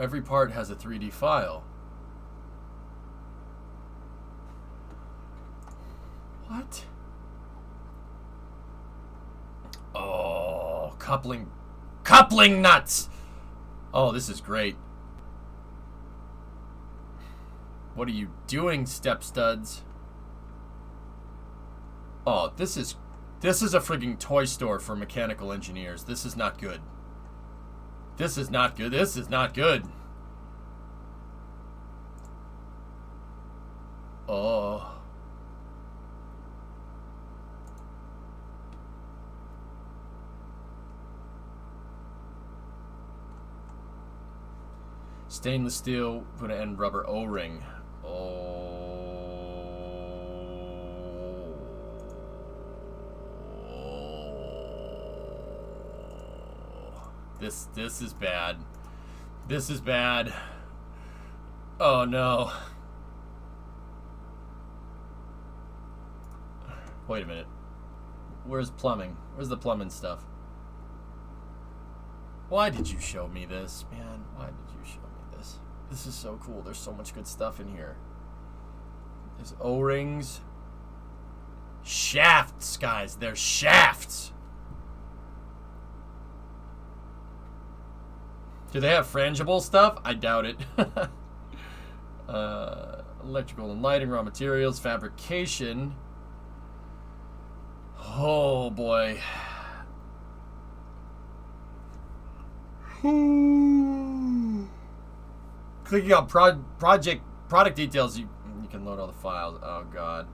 A: Every part has a 3D file. What? Oh, coupling nuts. Oh, this is great. What are you doing, step studs? Oh, this is a frigging toy store for mechanical engineers. This is not good. This is not good. This is not good. Oh. Stainless steel, put an end rubber O-ring. Oh. This is bad. This is bad. Oh no. Wait a minute. Where's plumbing? Where's the plumbing stuff? Why did you show me this, man? Why did you show me this? This is so cool. There's so much good stuff in here. There's O-rings. Shafts, guys. They're shafts. Do they have frangible stuff? I doubt it. Electrical and lighting, raw materials, fabrication. Oh, boy. Clicking on product details, you can load all the files. Oh, God.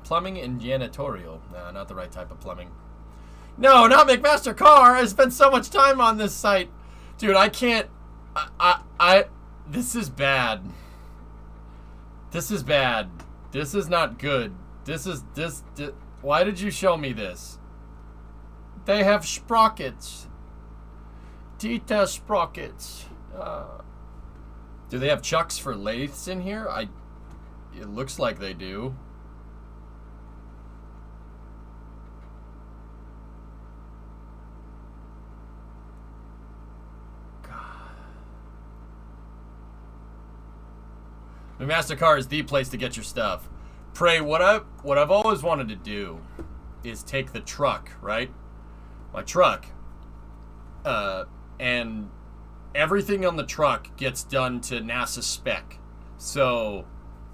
A: Plumbing and janitorial. No, not the right type of plumbing. No, not McMaster Carr. I spent so much time on this site. Dude, I can't. This is bad. This is bad. This is not good. This. Why did you show me this? They have sprockets. Dita sprockets. Do they have chucks for lathes in here? It looks like they do. MasterCard is the place to get your stuff. Pray, what I've always wanted to do is take the truck, right? My truck, and everything on the truck gets done to NASA spec. So,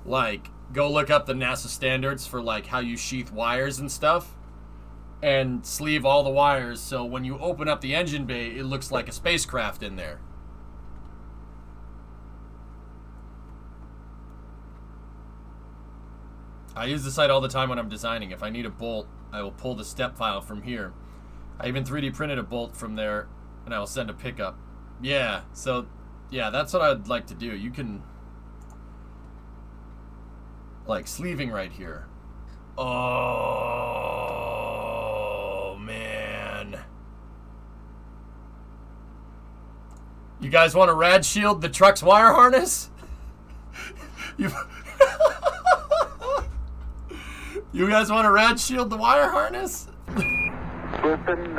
A: like, go look up the NASA standards for, like, how you sheath wires and stuff, and sleeve all the wires so when you open up the engine bay, it looks like a spacecraft in there. I use the site all the time when I'm designing. If I need a bolt, I will pull the step file from here. I even 3D printed a bolt from there, and I will send a pickup. Yeah, so, yeah, that's what I'd like to do. You can, like, sleeving right here. Oh, man. You guys want to rad shield the truck's wire harness? You guys want to rad shield the wire harness?
B: Listen,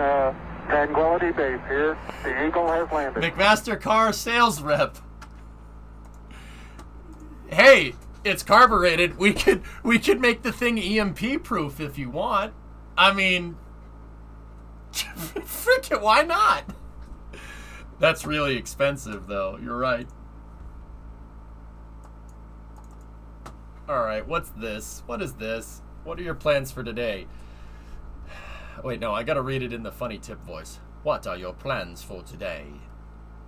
B: Tranquility Base here. The Eagle has landed.
A: McMaster Carr sales rep. Hey, it's carbureted. We could make the thing EMP proof if you want. I mean, frick it, why not? That's really expensive, though. You're right. All right, what's this? What is this? What are your plans for today? Wait, no, I gotta read it in the funny tip voice. What are your plans for today?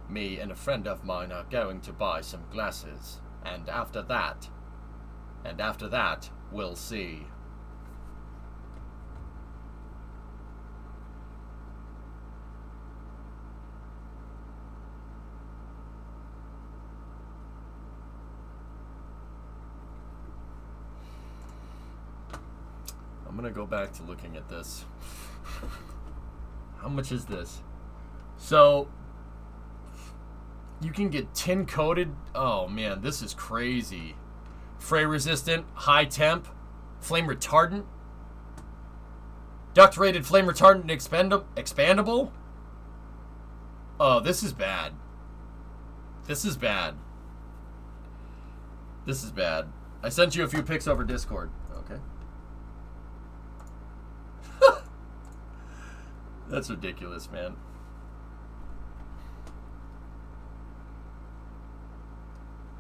A: Me and a friend of mine are going to buy some glasses. And after that, we'll see. I'm gonna go back to looking at this. How much is this? So, you can get tin coated. Oh man, this is crazy. Fray resistant, high temp, flame retardant, duct rated flame retardant expandable. Oh, this is bad. This is bad. This is bad. I sent you a few pics over Discord. Okay. That's ridiculous, man.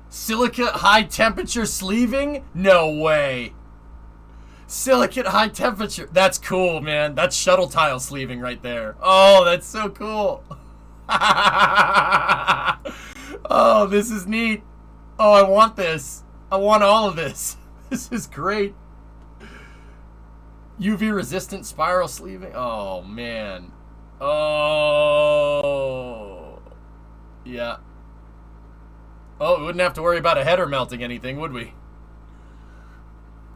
A: Silicate high temperature sleeving? No way. Silicate high temperature. That's cool, man. That's shuttle tile sleeving right there. Oh, that's so cool. Oh, this is neat. Oh, I want this. I want all of this. This is great. UV resistant spiral sleeving. Oh man. Oh yeah. Oh, we wouldn't have to worry about a header melting anything, would we?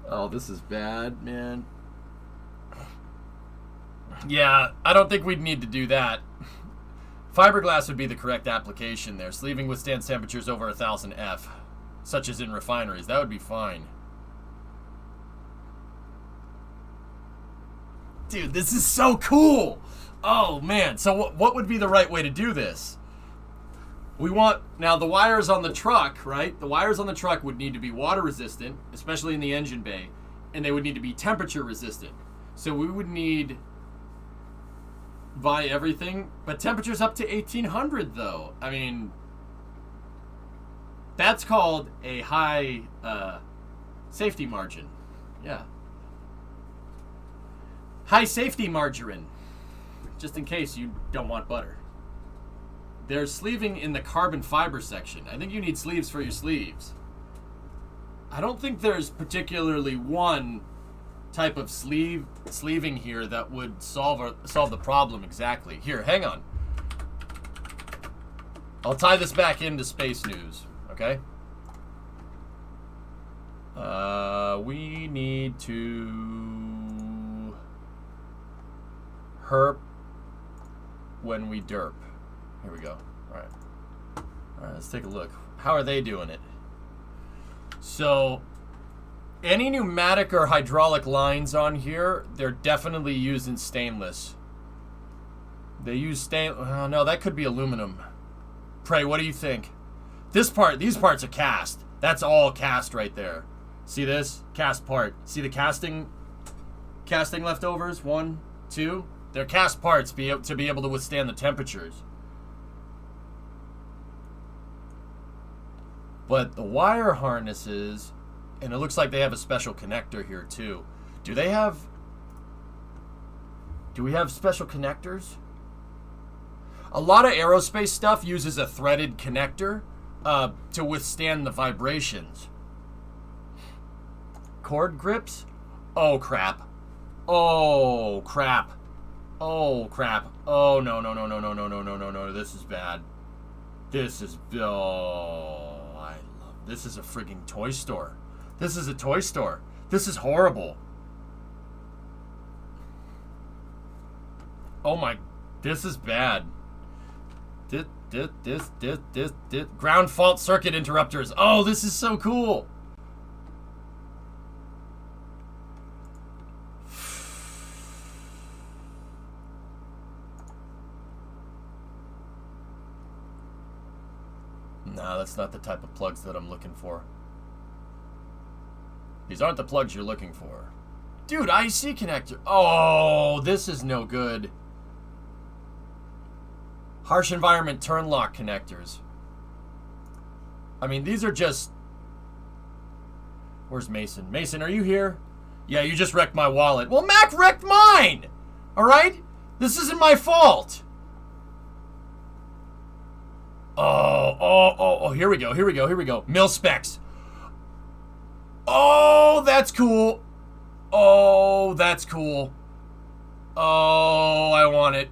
A: Oh, this is bad, man. Yeah, I don't think we'd need to do that. Fiberglass would be the correct application there. Sleeving withstands temperatures over 1000 F, such as in refineries. That would be fine. Dude, this is so cool. Oh, man. So what would be the right way to do this? We want... Now, the wires on the truck, right? The wires on the truck would need to be water resistant, especially in the engine bay. And they would need to be temperature resistant. So we would need... buy everything. But temperature's up to 1800, though. I mean... That's called a high safety margin. Yeah. High safety margarine. Just in case you don't want butter. There's sleeving in the carbon fiber section. I think you need sleeves for your sleeves. I don't think there's particularly one type of sleeving here that would solve the problem exactly. Here, hang on. I'll tie this back into space news. Okay. We need to herp when we derp. Here we go. All right, let's take a look. How are they doing it? So, any pneumatic or hydraulic lines on here, they're definitely using stainless. They use stainless. No, that could be aluminum. Pray, what do you think? These parts are cast. That's all cast right there. See this? Cast part. See the casting leftovers? 1, 2. They're cast parts to be able to withstand the temperatures. But the wire harnesses, and it looks like they have a special connector here too. Do we have special connectors? A lot of aerospace stuff uses a threaded connector to withstand the vibrations. Cord grips? Oh crap. Oh crap. Oh crap. Oh no. This is bad. This is this is a frigging toy store. This is a toy store. This is horrible. Oh my, this is bad. This ground fault circuit interrupters. Oh, this is so cool. No, that's not the type of plugs that I'm looking for. These aren't the plugs you're looking for. Dude, IC connector. Oh, this is no good. Harsh environment turn lock connectors. I mean, these are just... Where's Mason? Mason, are you here? Yeah, you just wrecked my wallet. Well, Mac wrecked mine! Alright? This isn't my fault. Oh, here we go. Mil specs. Oh, that's cool. Oh, that's cool. Oh, I want it.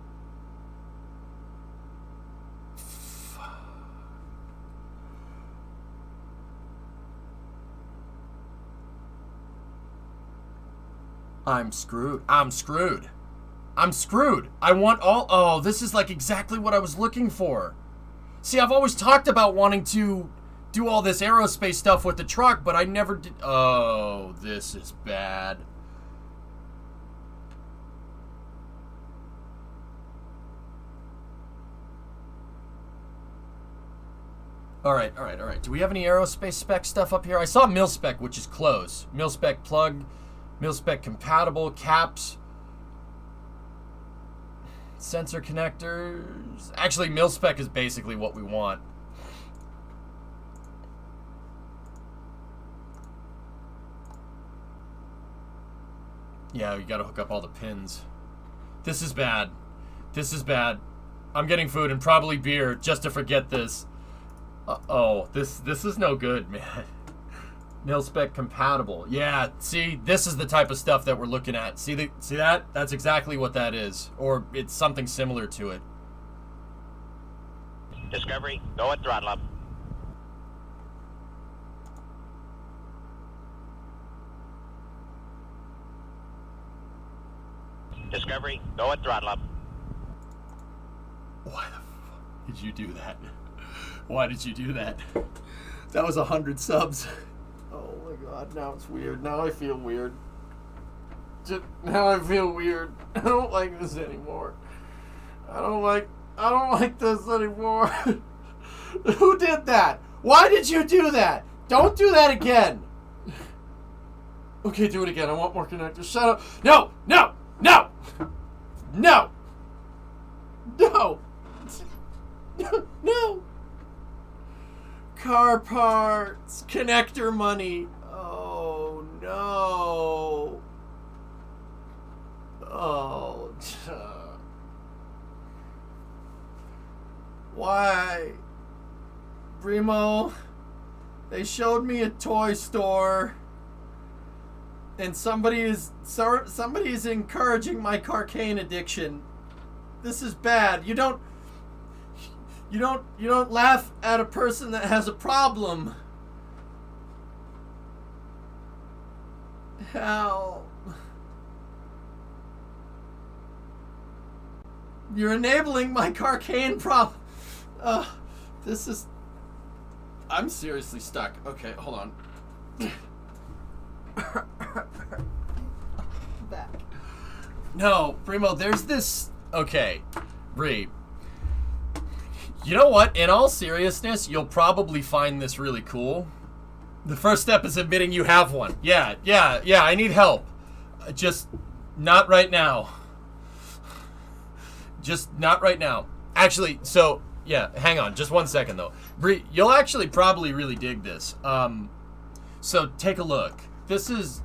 A: I'm screwed. I want all... Oh, this is like exactly what I was looking for. See, I've always talked about wanting to do all this aerospace stuff with the truck, but I never did. Oh, this is bad. All right. Do we have any aerospace spec stuff up here? I saw mil-spec, which is close. Mil-spec plug, mil-spec compatible, caps, sensor connectors. Actually, mil-spec is basically what we want. Yeah, you gotta hook up all the pins. This is bad. I'm getting food and probably beer just to forget this. Uh-oh, this is no good, man. Mil-spec compatible. Yeah, see, this is the type of stuff that we're looking at. See that? That's exactly what that is. Or it's something similar to it.
C: Discovery, go at throttle up. Discovery, go at throttle up.
A: Why the fuck did you do that? Why did you do that? That was 100 subs. Oh my god, now it's weird. Now I feel weird. I don't like this anymore. I don't like this anymore. Who did that? Why did you do that? Don't do that again. Okay, do it again. I want more connectors. Shut up. No, no, no, no, no, no. Car parts, connector money. Oh no. Oh. Why? Brimo, they showed me a toy store and somebody is encouraging my cocaine addiction. This is bad. You don't laugh at a person that has a problem. Help. You're enabling my cocaine problem. This is... I'm seriously stuck. Okay, hold on. Back. No, Primo, there's this... Okay, Bree. You know what? In all seriousness, you'll probably find this really cool. The first step is admitting you have one. Yeah, I need help. Just not right now. Just not right now. Actually, so... Yeah, hang on, just 1 second though. Bree, you'll actually probably really dig this. So take a look. This is,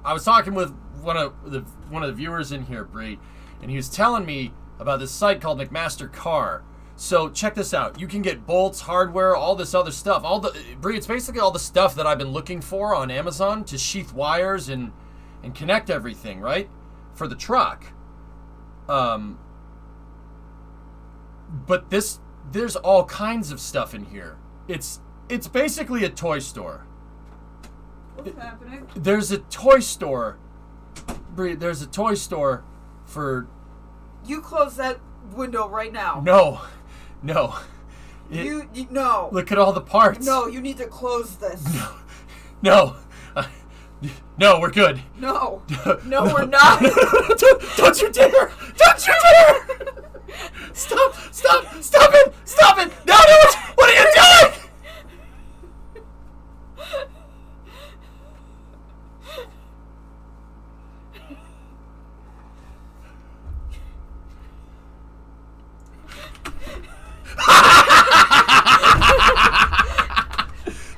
A: I was talking with one of the viewers in here, Bree, and he was telling me about this site called McMaster Car. So check this out. You can get bolts, hardware, all this other stuff. Bree, it's basically all the stuff that I've been looking for on Amazon to sheath wires and connect everything, right? For the truck. But there's all kinds of stuff in here. It's basically a toy store.
D: What's happening?
A: There's a toy store. Bree, there's a toy store for...
D: You close that window right now.
A: No.
D: You no.
A: Look at all the parts.
D: No, you need to close this.
A: No. No, we're good.
D: No. No, we're not.
A: Don't you dare! Don't you dare! Stop it! Stop it! No, what are you doing?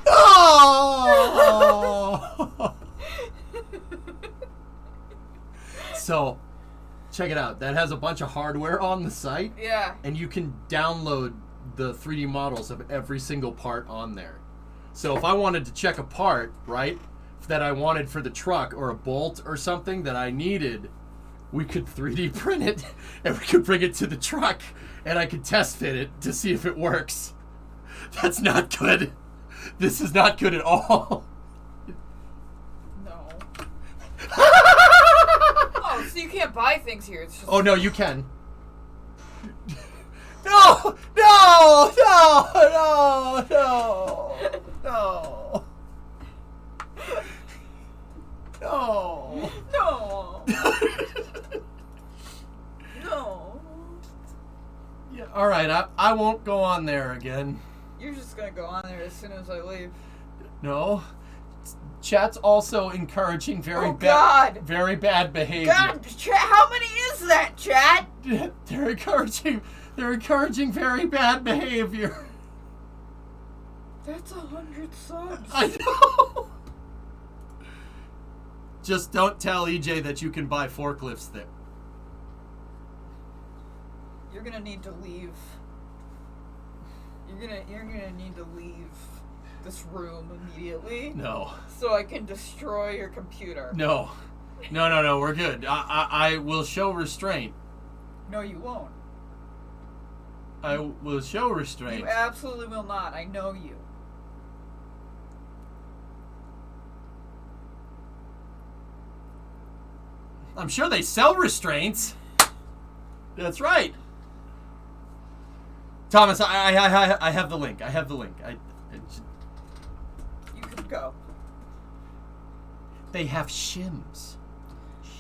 A: Oh! So, check it out. That has a bunch of hardware on the site.
D: Yeah.
A: And you can download the 3D models of every single part on there. So if I wanted to check a part, right, that I wanted for the truck or a bolt or something that I needed, we could 3D print it and we could bring it to the truck and I could test fit it to see if it works. That's not good. This is not good at all.
D: No. Oh, so you can't buy things here. It's just...
A: Oh, no, you can. No!
D: No.
A: Yeah, all right, I won't go on there again.
D: You're just gonna go on there as soon as I leave.
A: No. Chat's also encouraging very bad behavior.
D: God, how many is that, chat?
A: They're encouraging very bad behavior.
D: That's 100 subs.
A: I know. Just don't tell EJ that you can buy forklifts there.
D: You're gonna need to leave. You're gonna need to leave this room immediately.
A: No.
D: So I can destroy your computer.
A: No, we're good. I will show restraint.
D: No, you won't.
A: I will show restraint.
D: You absolutely will not. I know you.
A: I'm sure they sell restraints. That's right. Thomas, I have the link.
D: You can go.
A: They have shims.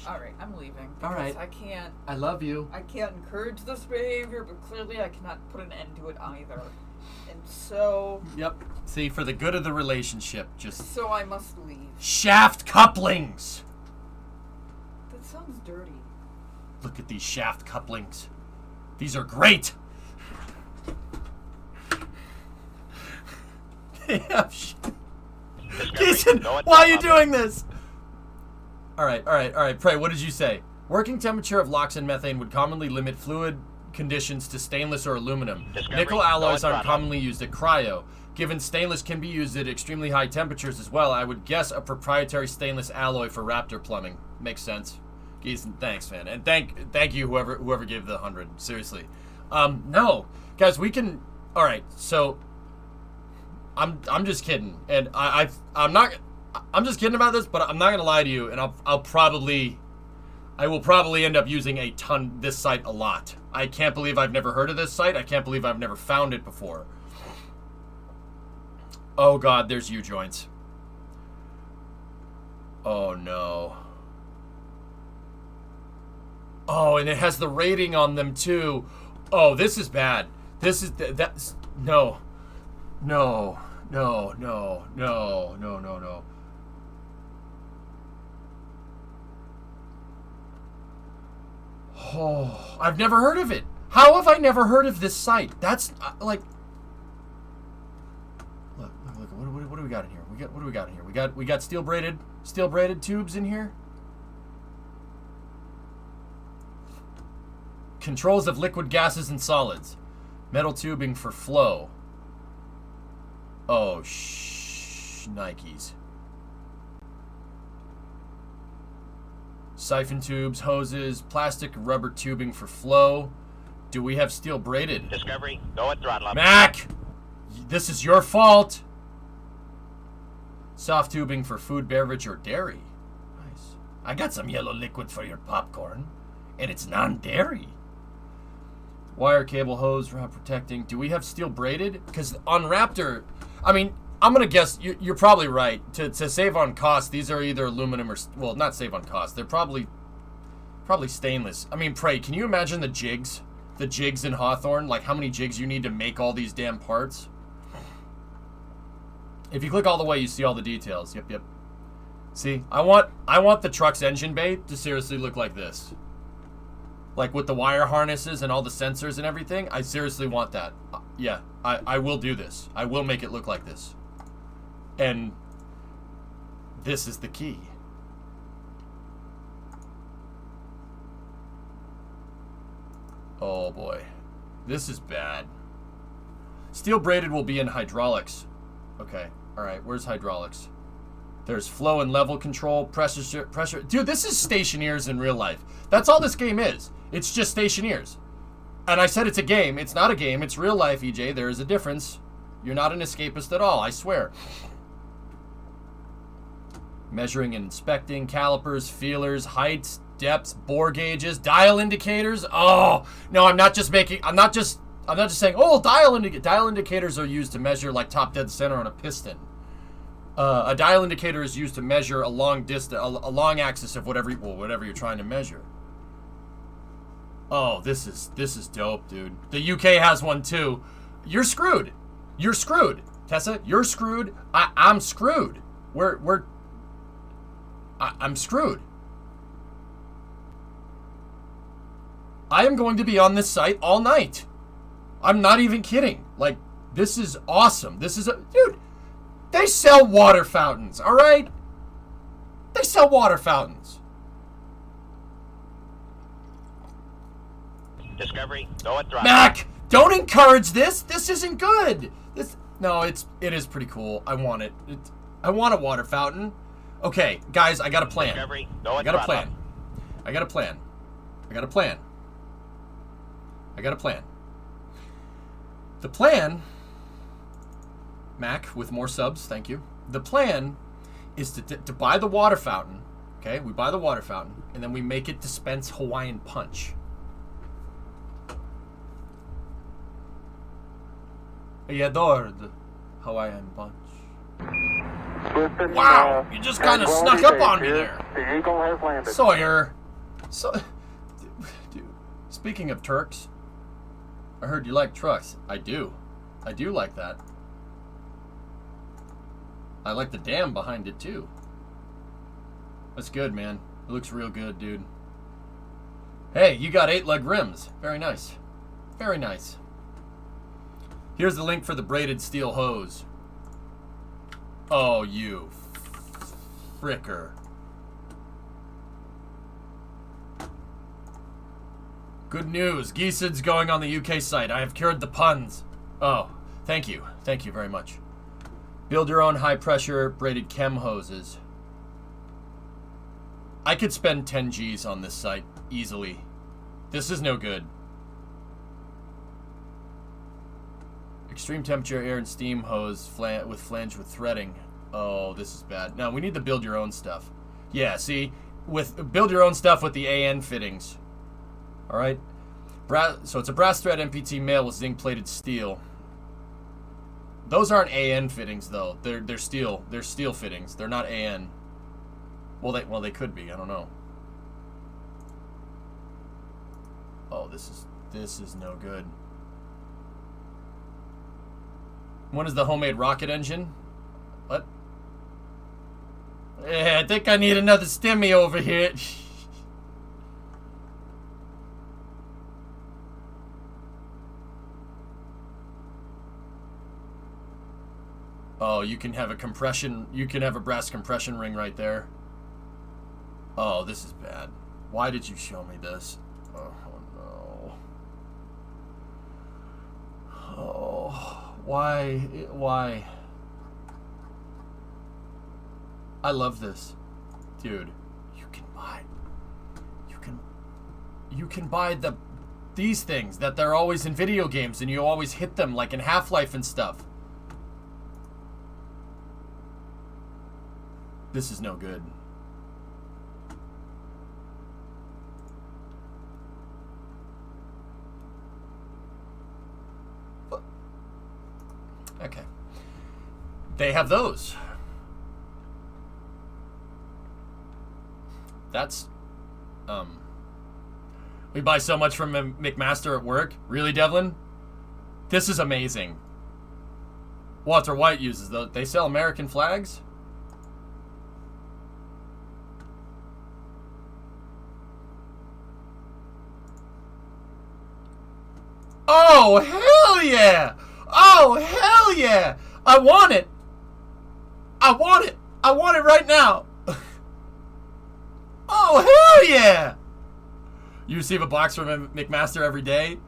D: All right, I'm leaving.
A: All right.
D: I can't.
A: I love you.
D: I can't encourage this behavior, but clearly I cannot put an end to it either. And so.
A: Yep. See, for the good of the relationship, just.
D: So I must leave.
A: Shaft couplings!
D: That sounds dirty.
A: Look at these shaft couplings. These are great! Yeah, Jason, why are you doing this? Alright. Pray, what did you say? Working temperature of LOX and methane would commonly limit fluid conditions to stainless or aluminum. Nickel alloys aren't commonly used at cryo. Given stainless can be used at extremely high temperatures as well, I would guess a proprietary stainless alloy for Raptor plumbing. Makes sense. Jason, thanks, man. And thank you, whoever gave the 100. Seriously. No. Guys, we can... Alright, so... I'm just kidding, and I'm just kidding about this, but I'm not gonna lie to you, and I will probably end up using this site a lot. I can't believe I've never heard of this site. I can't believe I've never found it before. Oh God, there's U-joints. Oh no. Oh, and it has the rating on them too. Oh, this is bad. That's no. No. Oh, I've never heard of it. How have I never heard of this site? That's like. Look. What do we got in here? What do we got in here? We got steel braided tubes in here. Controls of liquid gases and solids. Metal tubing for flow. Oh, Nikes. Siphon tubes, hoses, plastic rubber tubing for flow. Do we have steel braided?
C: Discovery, go at throttle up.
A: Mac! This is your fault! Soft tubing for food, beverage, or dairy. Nice. I got some yellow liquid for your popcorn, and it's non-dairy. Wire, cable, hose, rod protecting. Do we have steel braided? Because on Raptor, I mean, I'm going to guess you're probably right. To save on cost, these are either aluminum or, well, not save on cost. They're probably stainless. I mean, Pray, can you imagine the jigs? The jigs in Hawthorne? Like how many jigs you need to make all these damn parts? If you click all the way, you see all the details. Yep. See, I want the truck's engine bay to seriously look like this. Like with the wire harnesses and all the sensors and everything. I seriously want that. Yeah, I will do this. I will make it look like this. And this is the key. Oh boy. This is bad. Steel braided will be in hydraulics. Okay. Alright, where's hydraulics? There's flow and level control, pressure. Dude, this is stationeers in real life. That's all this game is. It's just stationeers. And I said it's a game. It's not a game. It's real life, EJ. There is a difference. You're not an escapist at all, I swear. Measuring and inspecting, calipers, feelers, heights, depths, bore gauges, dial indicators. Oh, no, I'm not just saying, oh, dial indicators are used to measure like top dead center on a piston. A dial indicator is used to measure a long axis of whatever you're trying to measure. Oh, this is dope, dude. The UK has one too. You're screwed. You're screwed, Tessa. You're screwed. I'm screwed. I'm screwed. I am going to be on this site all night. I'm not even kidding. Like, this is awesome. Dude. They sell water fountains, all right? They sell water fountains.
C: Discovery, go at throttle.
A: Mac, don't encourage this. This isn't good. It is pretty cool. I want it. I want a water fountain. Okay, guys, I got a plan.
C: Discovery, go at
A: I got a
C: throttle.
A: plan. I got a plan. I got a plan. I got a plan. The plan, Mac, with more subs, thank you. The plan is to buy the water fountain. Okay, we buy the water fountain, and then we make it dispense Hawaiian Punch. I adored Hawaiian Punch.
B: Swift
A: Wow, you just kind of snuck up on me there.
B: The Eagle has landed.
A: Sawyer. Dude, speaking of Turks, I heard you like trucks. I do. I do like that. I like the dam behind it too. That's good, man. It looks real good, dude. Hey, you got 8-leg rims. Very nice. Very nice. Here's the link for the braided steel hose. Oh, you fricker. Good news. Geesid's going on the UK site. I have cured the puns. Oh, thank you. Thank you very much. Build your own high-pressure braided chem hoses. I could spend 10 G's on this site easily. This is no good. Extreme temperature air and steam hose with flange with threading. Oh, this is bad. No, we need to build your own stuff. Yeah, see? Build your own stuff with the AN fittings. Alright? So it's a brass thread MPT male with zinc-plated steel. Those aren't AN fittings, though. They're steel. They're steel fittings. They're not AN. Well, they could be. I don't know. Oh, this is no good. When is the homemade rocket engine? What? Yeah, I think I need another stimmy over here. Oh, you can have a compression. You can have a brass compression ring right there. Oh, this is bad. Why did you show me this? Oh no. Oh, why? I love this, dude. You can buy these things that they're always in video games, and you always hit them like in Half-Life and stuff. This is no good. Okay. They have those. That's, we buy so much from McMaster at work. Really, Devlin? This is amazing. Walter White uses those. They sell American flags? Oh, hell yeah! Oh, hell yeah! I want it! I want it! I want it right now! Oh, hell yeah! You receive a box from McMaster every day?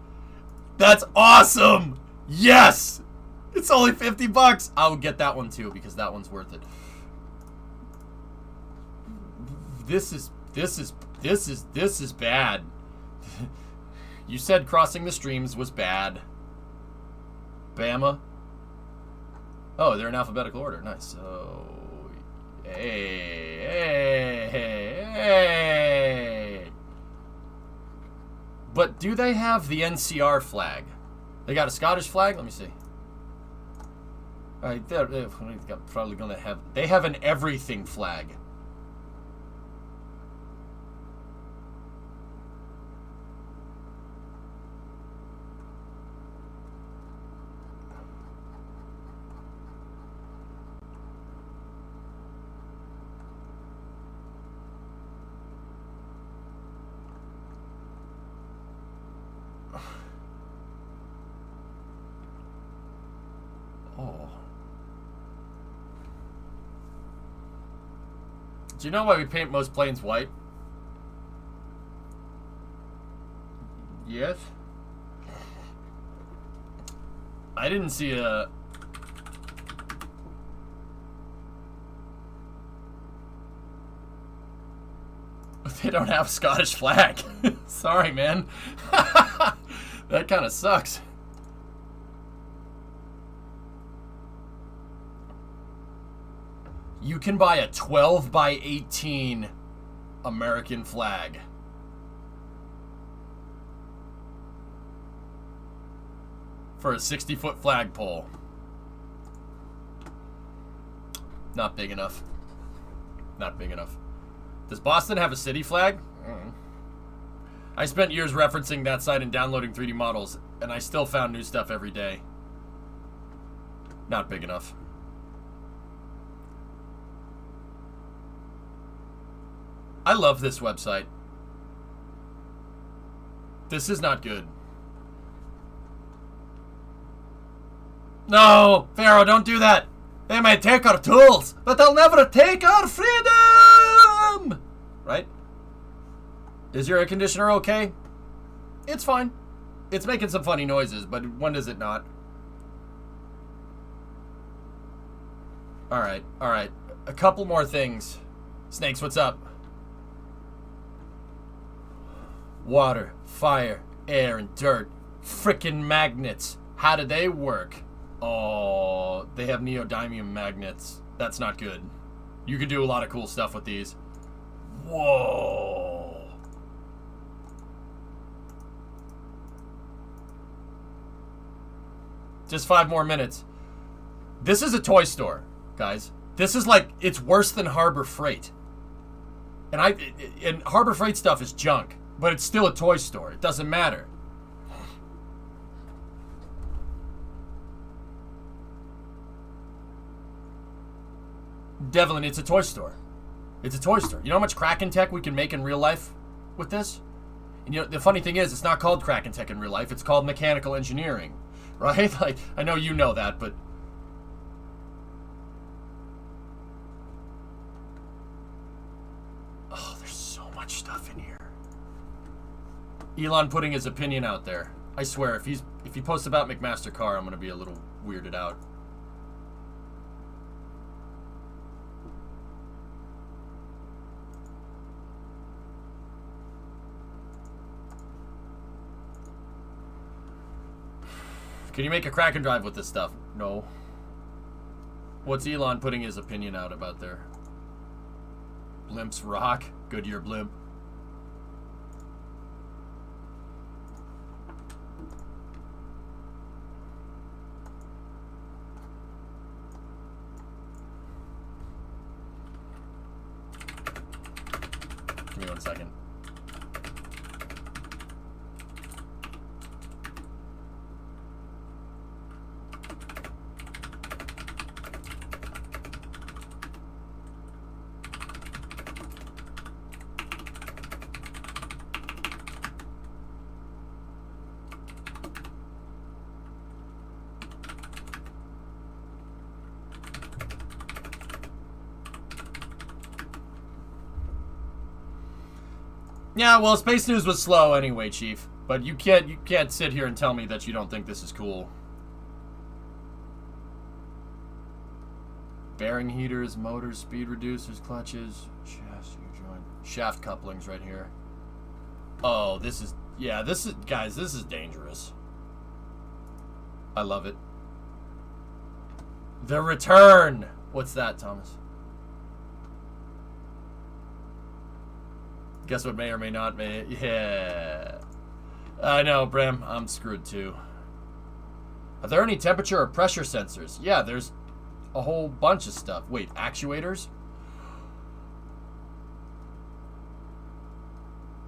A: That's awesome! Yes! It's only 50 bucks! I would get that one too, because that one's worth it. This is bad. You said crossing the streams was bad. Bama. Oh, they're in alphabetical order. Nice. So, hey. But do they have the NCR flag? They got a Scottish flag? Let me see. All right, they're probably gonna have. They have an everything flag. Oh. Do you know why we paint most planes white? Yes. I didn't see a... They don't have a Scottish flag. Sorry, man. That kind of sucks. You can buy a 12 by 18 American flag. For a 60-foot flagpole. Not big enough. Not big enough. Does Boston have a city flag? I spent years referencing that site and downloading 3D models, and I still found new stuff every day. Not big enough. I love this website. This is not good. No! Pharaoh, don't do that! They may take our tools, but they'll never take our freedom! Right? Is your air conditioner okay? It's fine. It's making some funny noises, but when is it not? Alright, alright. A couple more things. Snakes, what's up? Water, fire, air, and dirt. Frickin' magnets. How do they work? Oh, they have neodymium magnets. That's not good. You can do a lot of cool stuff with these. Whoa. Just 5 more minutes. This is a toy store, guys. This is like, it's worse than Harbor Freight. And Harbor Freight stuff is junk, but it's still a toy store. It doesn't matter. Devlin, it's a toy store. It's a toy store. You know how much Kraken tech we can make in real life with this? And you know, the funny thing is, it's not called Kraken tech in real life. It's called mechanical engineering. Right? Like, I know you know that, but... Oh, there's so much stuff in here. Elon putting his opinion out there. I swear, if he posts about McMaster Car, I'm going to be a little weirded out. Can you make a Kraken drive with this stuff? No. What's Elon putting his opinion out about there? Blimps rock. Goodyear blimp. Give me 1 second. Yeah, well, Space News was slow anyway, Chief. But you can't sit here and tell me that you don't think this is cool. Bearing heaters, motors, speed reducers, clutches, shaft couplings right here. Oh, this is, yeah, this is, guys, this is dangerous. I love it. The return. What's that, Thomas? Guess what may or may not may. Yeah. I know, Bram. I'm screwed too. Are there any temperature or pressure sensors? Yeah, there's a whole bunch of stuff. Wait, actuators?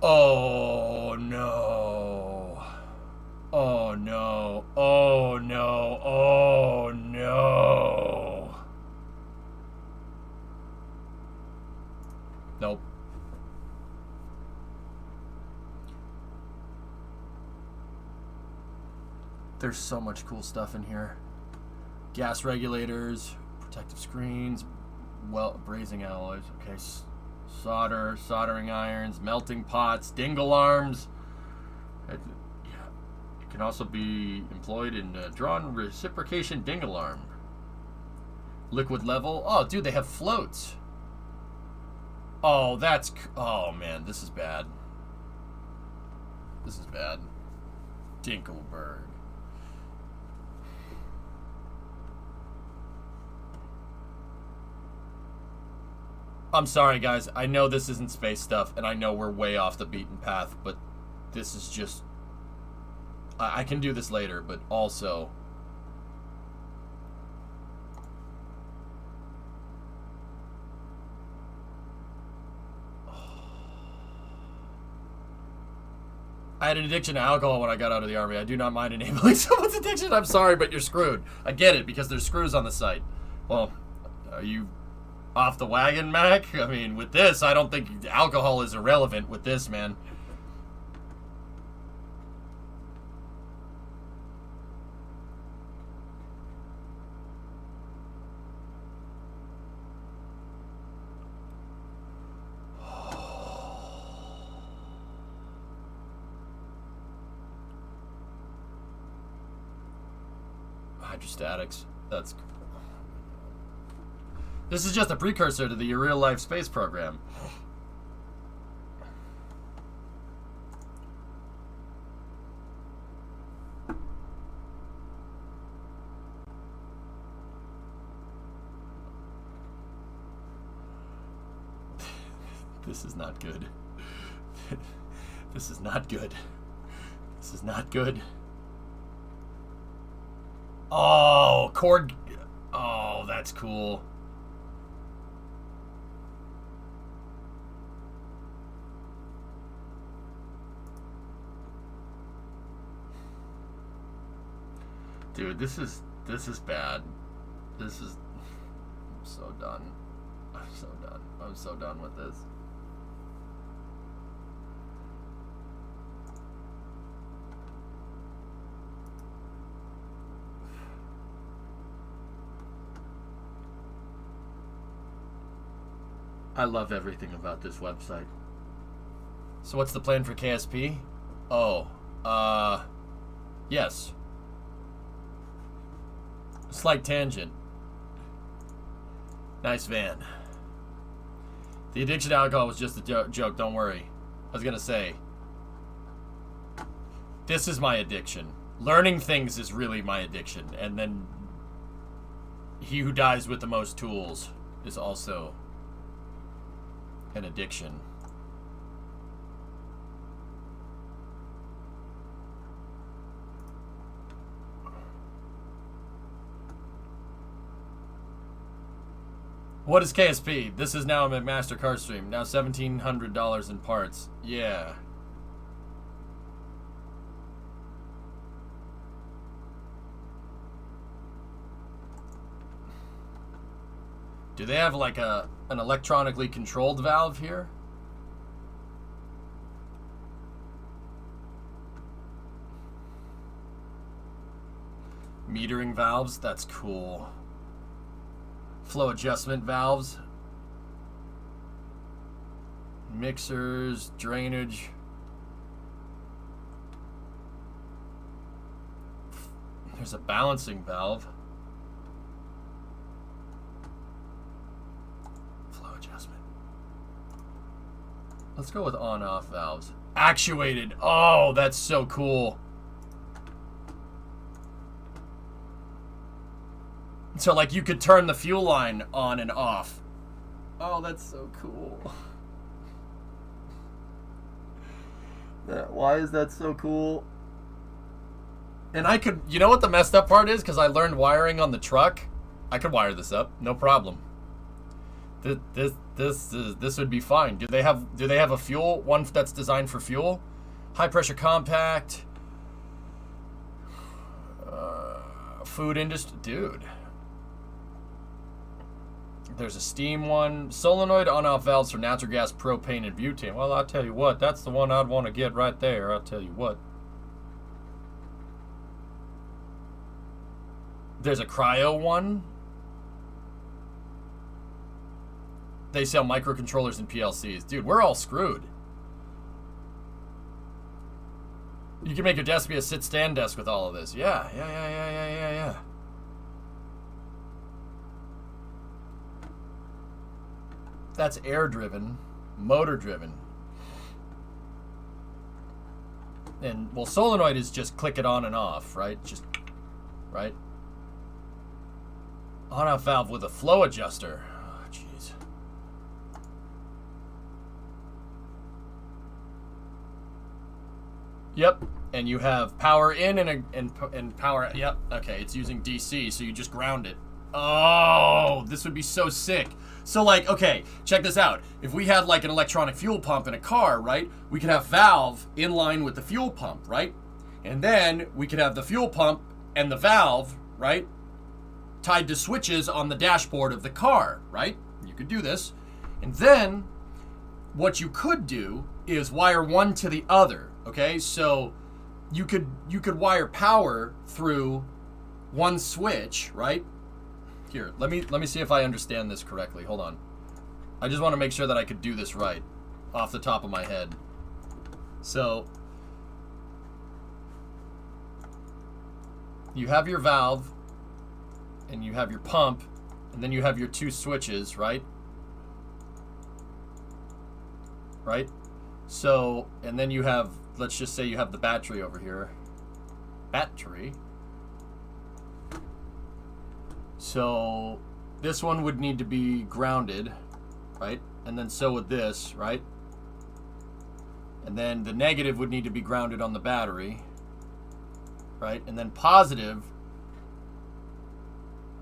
A: Oh, no. Oh, no. Oh, no. Oh, no. Nope. There's so much cool stuff in here. Gas regulators, protective screens, brazing alloys, okay, soldering irons, melting pots, dingle arms. It can also be employed in drawn reciprocation dingle arm. Liquid level. Oh, dude, they have floats. Oh, oh man, this is bad. This is bad. Dinkelberg. I'm sorry, guys. I know this isn't space stuff, and I know we're way off the beaten path, but this is just... I can do this later, but also... I had an addiction to alcohol when I got out of the army. I do not mind enabling someone's addiction. I'm sorry, but you're screwed. I get it, because there's screws on the site. Well, are you off the wagon, Mac? I mean, with this, I don't think alcohol is irrelevant with this, man. Hydrostatics. That's... This is just a precursor to the real-life space program. This is not good. This is not good. This is not good. Oh, cord... Oh, that's cool. Dude, this is bad. This is... I'm so done. I'm so done. I'm so done with this. I love everything about this website. So what's the plan for KSP? Oh, yes. Slight tangent. Nice van. The addiction to alcohol was just a joke, don't worry. I was gonna say, this is my addiction. Learning things is really my addiction. And then he who dies with the most tools is also an addiction. What is KSP? This is now a McMaster card stream. Now $1,700 in parts. Yeah. Do they have like an electronically controlled valve here? Metering valves? That's cool. Flow adjustment valves. Mixers, drainage. There's a balancing valve. Flow adjustment. Let's go with on-off valves. Actuated. Oh, that's so cool. So, like, you could turn the fuel line on and off. Oh, that's so cool. Why is that so cool? And I could... You know what the messed up part is? Because I learned wiring on the truck. I could wire this up. No problem. This would be fine. Do they have a fuel? One that's designed for fuel? High pressure compact. Food industry. Dude. There's a steam one. Solenoid on-off valves for natural gas, propane, and butane. Well, I'll tell you what. That's the one I'd want to get right there. I'll tell you what. There's a cryo one. They sell microcontrollers and PLCs. Dude, we're all screwed. You can make your desk be a sit-stand desk with all of this. Yeah. That's air-driven, motor-driven. And, well, solenoid is just click it on and off, right? Just, right? On-off valve with a flow adjuster. Oh, jeez. Yep, and you have power in and power... Yep, okay, it's using DC, so you just ground it. Oh, this would be so sick. So, like, okay, check this out. If we had, like, an electronic fuel pump in a car, right? We could have valve in line with the fuel pump, right? And then we could have the fuel pump and the valve, right? Tied to switches on the dashboard of the car, right? You could do this. And then what you could do is wire one to the other, okay? So you could wire power through one switch, right? Here, let me see if I understand this correctly. Hold on. I just want to make sure that I could do this right off the top of my head. So you have your valve and you have your pump and then you have your two switches, right? Right? So, and then you have, let's just say you have the battery over here. Battery. So this one would need to be grounded, right? And then so would this, right? And then the negative would need to be grounded on the battery, right? And then positive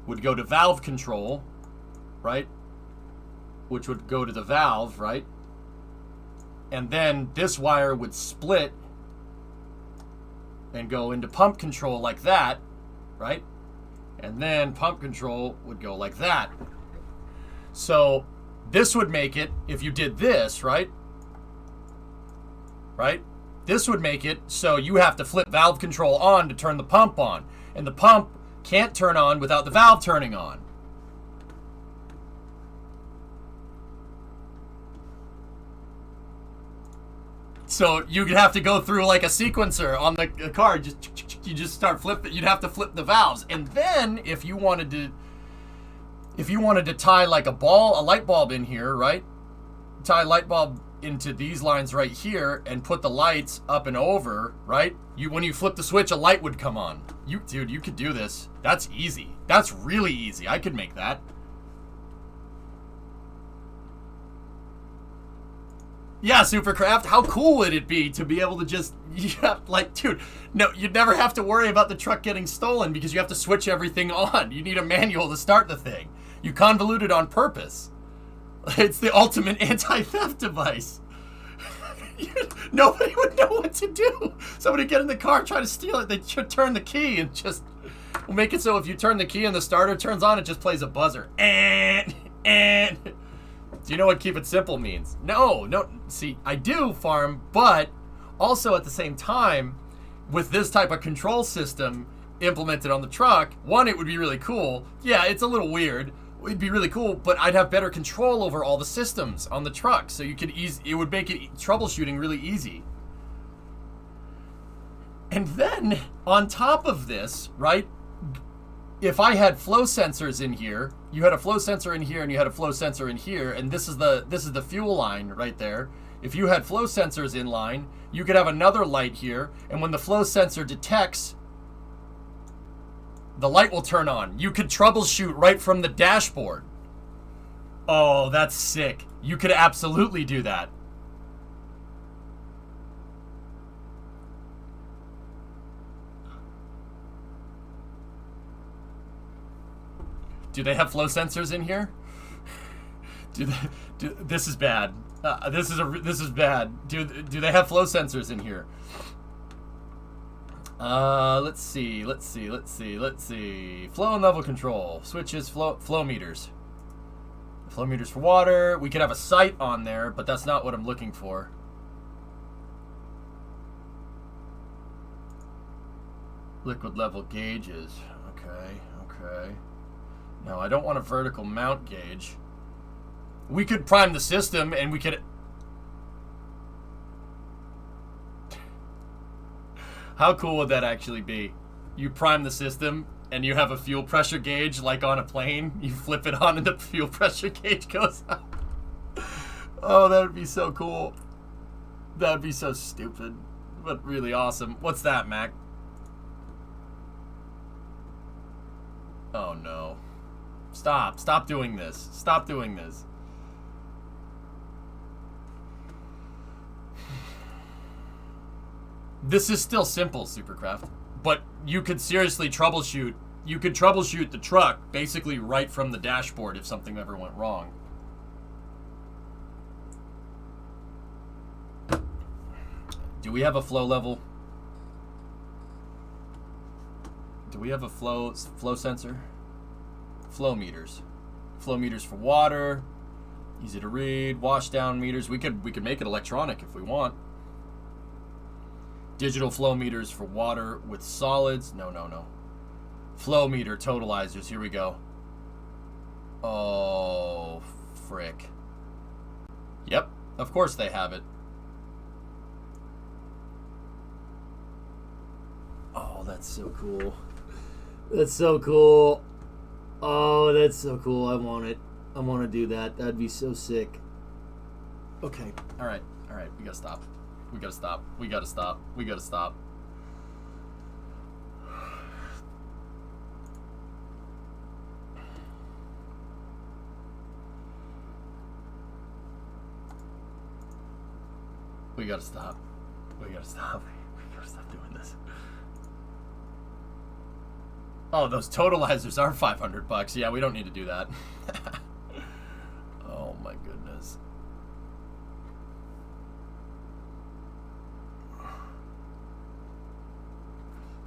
A: would go to valve control, right? Which would go to the valve, right? And then this wire would split and go into pump control like that, right? And then pump control would go like that. So this would make it, if you did this, right? Right? This would make it so you have to flip valve control on to turn the pump on. And the pump can't turn on without the valve turning on. So you'd have to go through like a sequencer on the car. You just start flipping. You'd have to flip the valves, and then if you wanted to tie like a light bulb in here, right? Tie a light bulb into these lines right here, and put the lights up and over, right? When you flip the switch, a light would come on. Dude, you could do this. That's easy. That's really easy. I could make that. Yeah, Supercraft, how cool would it be to be able to just, like, dude, no, you'd never have to worry about the truck getting stolen because you have to switch everything on. You need a manual to start the thing. You convolute it on purpose. It's the ultimate anti-theft device. Nobody would know what to do. Somebody get in the car, try to steal it, they should turn the key and just, we'll make it so if you turn the key and the starter turns on, it just plays a buzzer. And. Do you know what keep it simple means? No. See, I do, Farm, but also at the same time, with this type of control system implemented on the truck, one, it would be really cool. Yeah, it's a little weird. It'd be really cool, but I'd have better control over all the systems on the truck, so you could it would make it troubleshooting really easy. And then on top of this, right? If I had flow sensors in here, you had a flow sensor in here and you had a flow sensor in here, and this is the fuel line right there. If you had flow sensors in line, you could have another light here, and when the flow sensor detects, the light will turn on. You could troubleshoot right from the dashboard. Oh, that's sick. You could absolutely do that. Do they have flow sensors in here? This is bad. This is bad. Do they have flow sensors in here? Let's see. Flow and level control. Switches, flow meters. Flow meters for water. We could have a sight on there, but that's not what I'm looking for. Liquid level gauges. Okay. No, I don't want a vertical mount gauge. We could prime the system and we could... How cool would that actually be? You prime the system and you have a fuel pressure gauge like on a plane. You flip it on and the fuel pressure gauge goes up. Oh, that would be so cool. That would be so stupid, but really awesome. What's that, Mac? Oh, no. Stop doing this. Stop doing this. This is still simple, Supercraft, but you could seriously troubleshoot you could troubleshoot the truck basically right from the dashboard if something ever went wrong. Do we have a flow level? Do we have a flow sensor? Flow meters. Flow meters for water. Easy to read. Wash down meters. We could make it electronic if we want. Digital flow meters for water with solids. No. Flow meter totalizers. Here we go. Oh, frick. Yep, of course they have it. Oh, that's so cool. That's so cool. Oh, that's so cool. I want it. I want to do that. That'd be so sick. Okay. All right. We gotta stop. We gotta stop. We gotta stop. We gotta stop. We gotta stop. We gotta stop. We gotta stop doing this. Oh, those totalizers are $500. Yeah, we don't need to do that. Oh my goodness.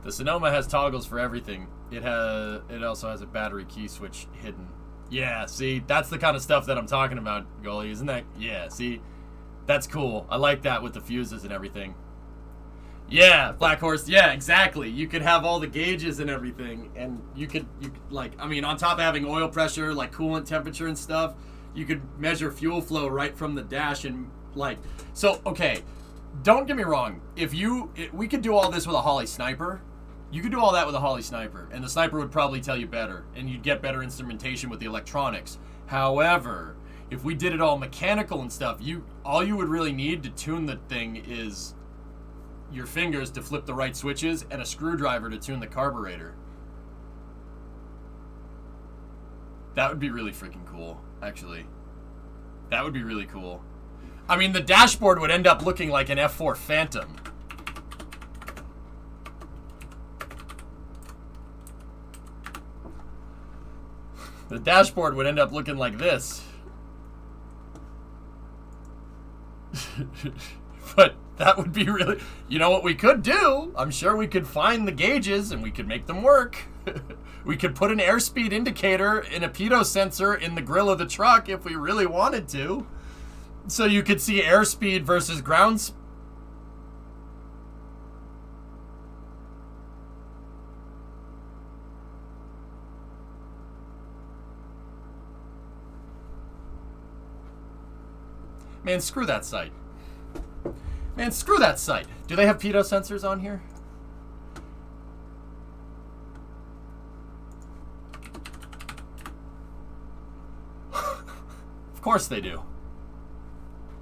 A: The Sonoma has toggles for everything. It also has a battery key switch hidden. Yeah, see, that's the kind of stuff that I'm talking about, Goalie, isn't that? Yeah, see, that's cool. I like that with the fuses and everything. Yeah, Black Horse. Yeah, exactly. You could have all the gauges and everything, and you could like, I mean, on top of having oil pressure, like coolant temperature and stuff, you could measure fuel flow right from the dash and like, so okay, don't get me wrong. We could do all this with a Holley Sniper. You could do all that with a Holley Sniper, and the Sniper would probably tell you better, and you'd get better instrumentation with the electronics. However, if we did it all mechanical and stuff, all you would really need to tune the thing is your fingers to flip the right switches and a screwdriver to tune the carburetor. That would be really freaking cool, actually. That would be really cool. I mean, the dashboard would end up looking like an F4 Phantom. The dashboard would end up looking like this. But that would be really... You know what we could do? I'm sure we could find the gauges and we could make them work. We could put an airspeed indicator and a pitot sensor in the grill of the truck if we really wanted to. So you could see airspeed versus ground speed. Man, screw that site. Man, screw that site. Do they have pitot sensors on here? Of course they do.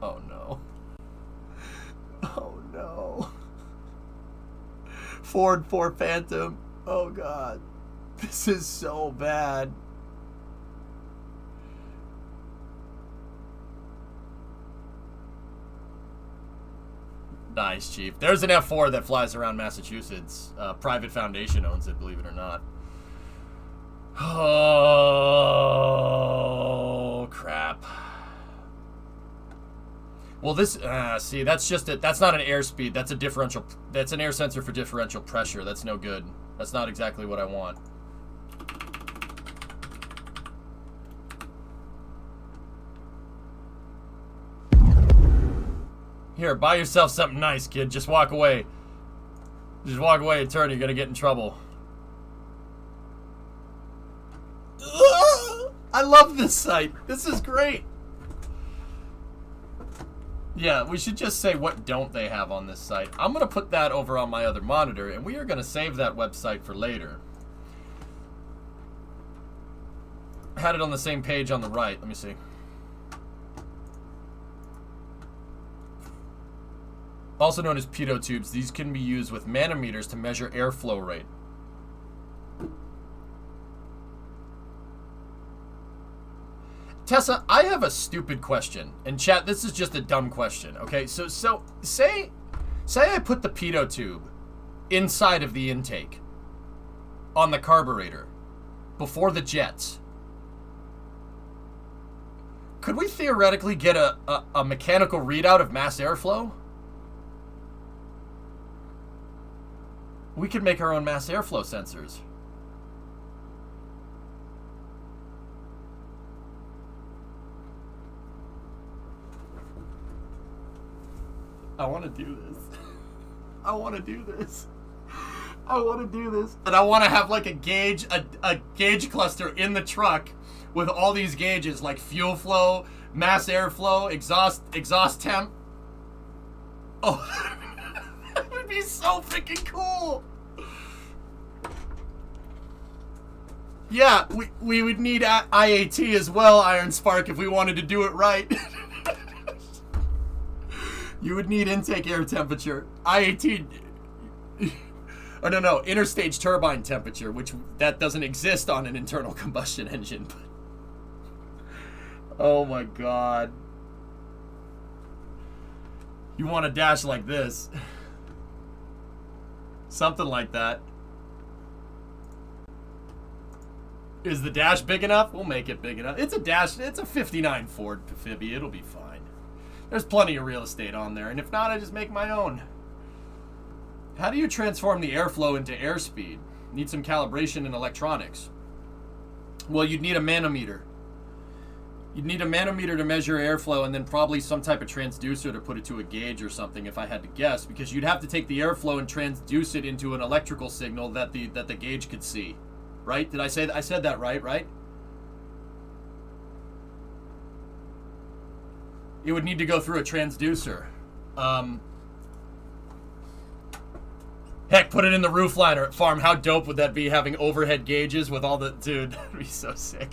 A: Oh no. Oh no. Ford 4 Phantom. Oh god. This is so bad. Nice, Chief. There's an F4 that flies around Massachusetts. Private Foundation owns it, believe it or not. Oh, crap. Well, this... see, that's just it. That's not an airspeed. That's a differential... That's an air sensor for differential pressure. That's no good. That's not exactly what I want. Here, buy yourself something nice, kid. Just walk away. Just walk away and turn. You're gonna get in trouble. I love this site. This is great. Yeah, we should just say what don't they have on this site. I'm gonna put that over on my other monitor, and we are gonna save that website for later. I had it on the same page on the right. Let me see. Also known as pitot tubes, these can be used with manometers to measure airflow rate. Tessa, I have a stupid question. And chat, this is just a dumb question, okay? So say I put the pitot tube inside of the intake. on the carburetor before the jets. Could we theoretically get a mechanical readout of mass airflow? We could make our own mass airflow sensors. I want to do this. I want to do this. I want to do this. And I want to have like a gauge cluster in the truck with all these gauges like fuel flow, mass airflow, exhaust temp. Oh, that would be so freaking cool. Yeah, we would need IAT as well, Iron Spark, if we wanted to do it right. You would need intake air temperature. IAT... Oh, no, interstage turbine temperature, which that doesn't exist on an internal combustion engine. But oh my god. You want a dash like this. Something like that. Is the dash big enough? We'll make it big enough. It's a dash. It's a 59 Ford Amphibia. It'll be fine. There's plenty of real estate on there. And if not, I just make my own. How do you transform the airflow into airspeed? Need some calibration in electronics. Well, you'd need a manometer. You'd need a manometer to measure airflow and then probably some type of transducer to put it to a gauge or something, if I had to guess, because you'd have to take the airflow and transduce it into an electrical signal that the gauge could see. Right? Did I say that? I said that right? It would need to go through a transducer. Heck, put it in the roof liner at farm. How dope would that be, having overhead gauges with all the... Dude, that'd be so sick.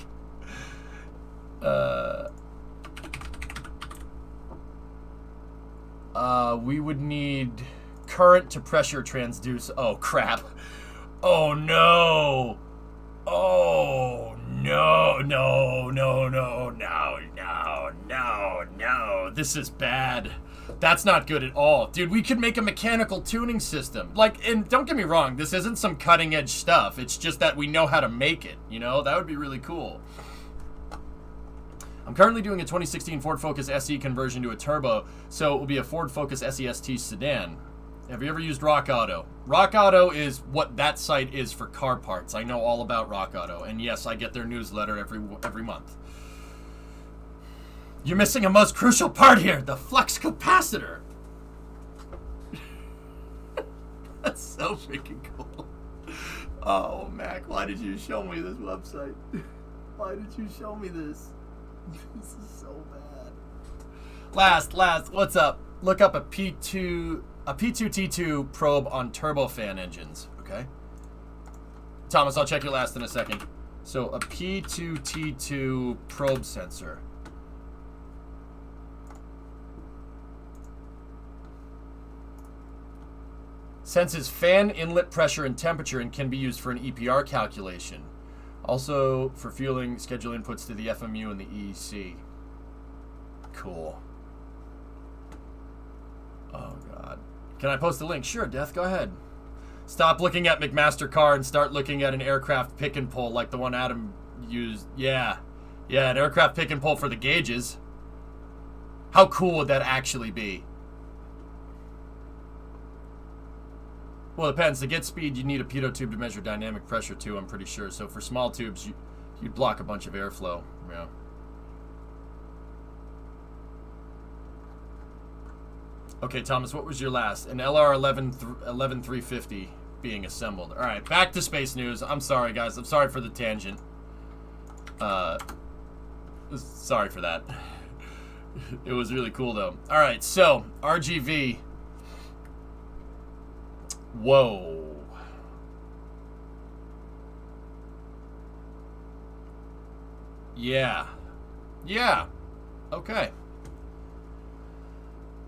A: We would need current to pressure transducer. Oh, crap. Oh, no. Oh, no. This is bad. That's not good at all. Dude, we could make a mechanical tuning system. Like, and don't get me wrong, this isn't some cutting edge stuff. It's just that we know how to make it, you know? That would be really cool. I'm currently doing a 2016 Ford Focus SE conversion to a turbo, so it will be a Ford Focus SE-ST sedan. Have you ever used Rock Auto? Rock Auto is what that site is for car parts. I know all about Rock Auto, and yes, I get their newsletter every month. You're missing a most crucial part here, the flux capacitor. That's so freaking cool. Oh, Mac, why did you show me this website? Why did you show me this? This is so bad. Last, what's up? Look up a P2T2 probe on turbofan engines, okay? Thomas, I'll check your last in a second. So a P2T2 probe sensor. Senses fan inlet pressure and temperature and can be used for an EPR calculation. Also for fueling schedule inputs to the FMU and the EEC. Cool. Oh, God. Can I post a link? Sure, Death, go ahead. Stop looking at McMaster Car and start looking at an aircraft pick and pull like the one Adam used. Yeah, an aircraft pick and pull for the gauges. How cool would that actually be? Well, it depends. To get speed, you need a pitot tube to measure dynamic pressure too, I'm pretty sure. So for small tubes, you'd block a bunch of airflow. Yeah. Okay, Thomas, what was your last? An LR11350 being assembled. All right, back to space news. I'm sorry, guys. I'm sorry for the tangent. Sorry for that. It was really cool, though. All right, so RGV. Whoa. Yeah. Okay.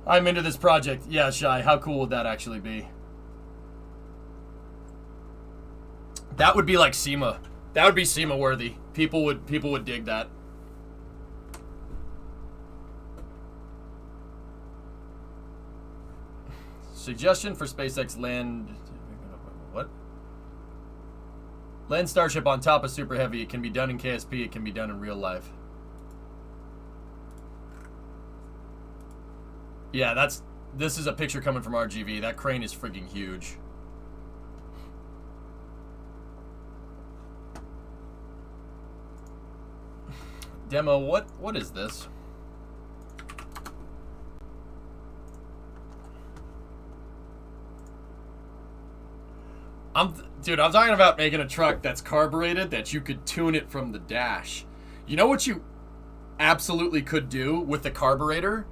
A: I'm into this project. Yeah, Shy. How cool would that actually be? That would be like SEMA. That would be SEMA worthy. People would dig that. Suggestion for SpaceX land. What? Land Starship on top of Super Heavy. It can be done in KSP. It can be done in real life. Yeah, this is a picture coming from RGV. That crane is freaking huge. Demo, what is this? Dude, I'm talking about making a truck that's carbureted, that you could tune it from the dash. You know what you absolutely could do with the carburetor?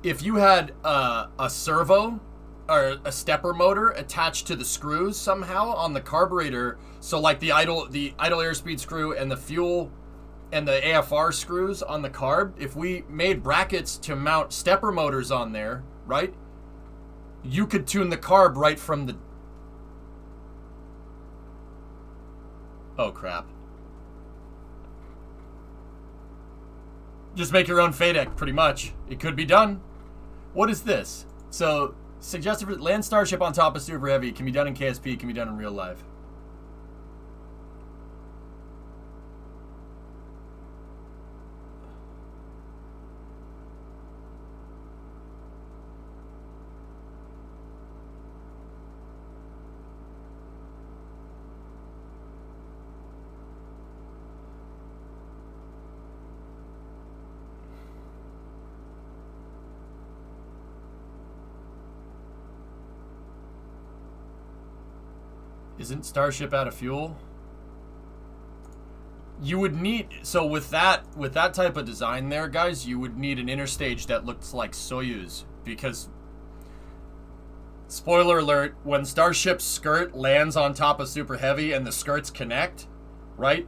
A: If you had a servo or a stepper motor attached to the screws somehow on the carburetor, so like the idle airspeed screw and the fuel and the AFR screws on the carb, if we made brackets to mount stepper motors on there, right? You could tune the carb right from the... Oh, crap. Just make your own FADEC, pretty much. It could be done. What is this? So, suggested for Land Starship on top of Super Heavy. Can be done in KSP, can be done in real life. Isn't Starship out of fuel? You would need, so with that type of design there, guys, you would need an interstage that looks like Soyuz, because spoiler alert, when Starship's skirt lands on top of Super Heavy and the skirts connect, right?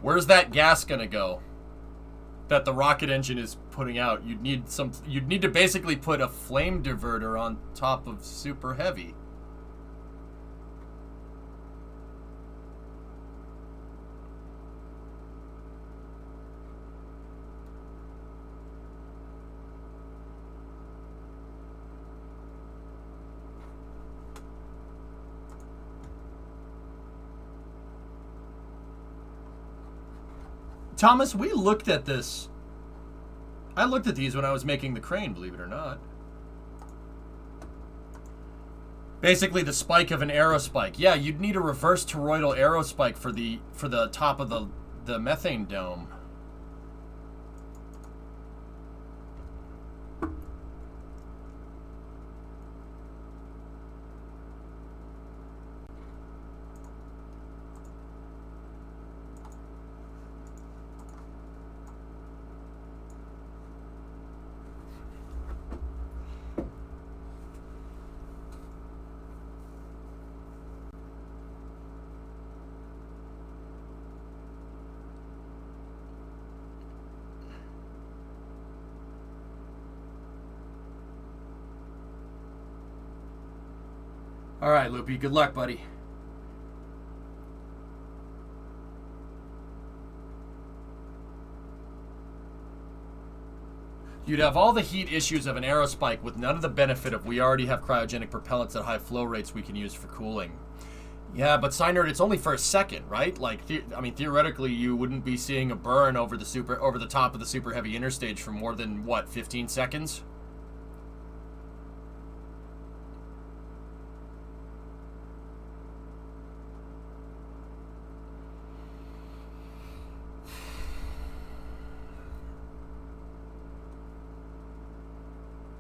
A: Where's that gas gonna go that the rocket engine is putting out? You'd need to basically put a flame diverter on top of Super Heavy. Thomas, we looked at this. I looked at these when I was making the crane, believe it or not. Basically the spike of an aerospike. Yeah, you'd need a reverse toroidal aerospike for the top of the methane dome. All right, Loopy, good luck, buddy. You'd have all the heat issues of an aerospike with none of the benefit of we already have cryogenic propellants at high flow rates we can use for cooling. Yeah, but Synerd, it's only for a second, right? Like, I mean, theoretically, you wouldn't be seeing a burn over the top of the Super Heavy interstage for more than, what, 15 seconds?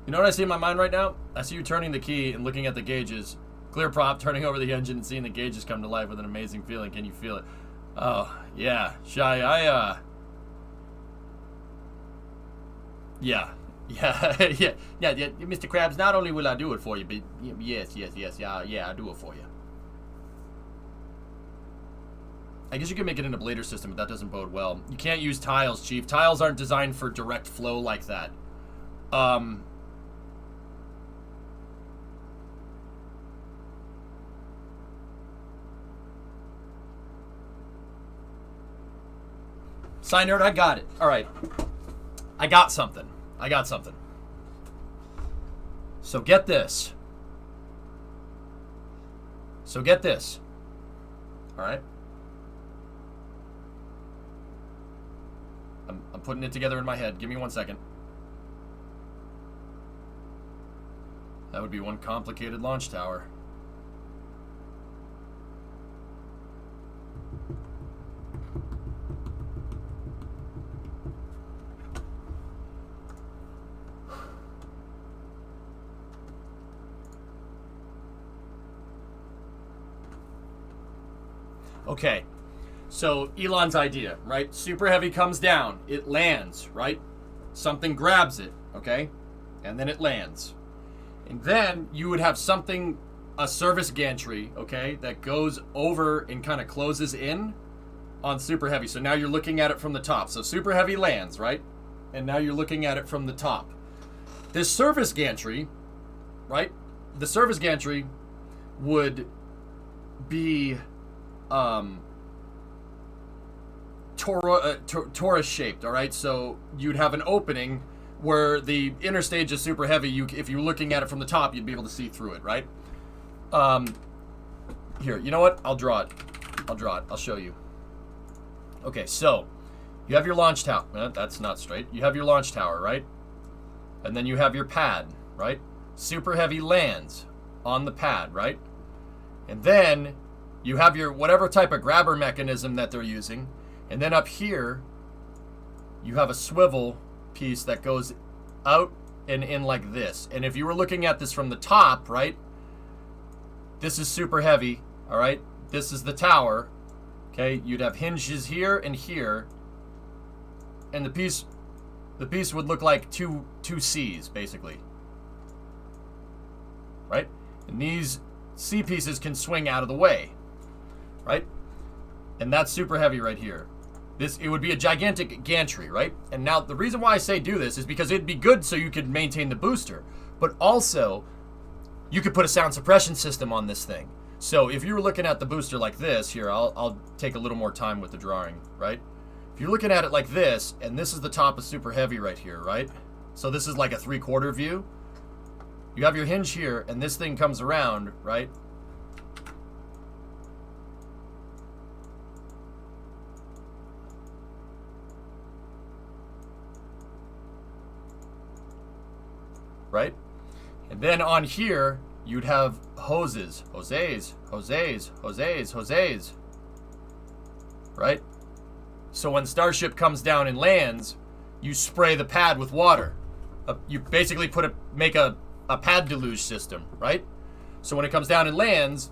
A: You know what I see in my mind right now? I see you turning the key and looking at the gauges. Clear prop, turning over the engine and seeing the gauges come to life with an amazing feeling. Can you feel it? Oh, yeah. Shy, Yeah. Yeah. Yeah, Mr. Krabs, not only will I do it for you, but yes, yeah, I'll do it for you. I guess you could make it in a blader system, but that doesn't bode well. You can't use tiles, Chief. Tiles aren't designed for direct flow like that. Sign nerd, I got it. All right. I got something. So get this. All right. putting it together in my head. Give me 1 second. That would be one complicated launch tower. Okay, so Elon's idea, right? Super Heavy comes down, it lands, right? Something grabs it, okay? And then it lands. And then you would have something, a service gantry, okay, that goes over and kind of closes in on Super Heavy. So now you're looking at it from the top. So Super Heavy lands, right? And now you're looking at it from the top. This service gantry, right? The service gantry would be torus shaped, all right? So you'd have an opening where the inner stage is Super Heavy. If you're looking at it from the top, you'd be able to see through it, right? Here, you know what? I'll draw it. I'll show you. Okay, so you have your launch tower. That's not straight. You have your launch tower, right? And then you have your pad, right? Super Heavy lands on the pad, right? And then you have your whatever type of grabber mechanism that they're using. And then up here, you have a swivel piece that goes out and in like this. And if you were looking at this from the top, right? This is Super Heavy, all right? This is the tower, okay? You'd have hinges here and here. And the piece would look like two C's, basically. Right? And these C pieces can swing out of the way. Right? And that's Super Heavy right here. It would be a gigantic gantry, right? And now the reason why I say do this is because it'd be good so you could maintain the booster. But also, you could put a sound suppression system on this thing. So if you were looking at the booster like this, here, I'll take a little more time with the drawing, right? If you're looking at it like this, and this is the top of Super Heavy right here, right? So this is like a 3/4 view. You have your hinge here, and this thing comes around, right? Right? And then on here, you'd have hoses. Right? So when Starship comes down and lands, you spray the pad with water. You basically make a pad deluge system, right? So when it comes down and lands,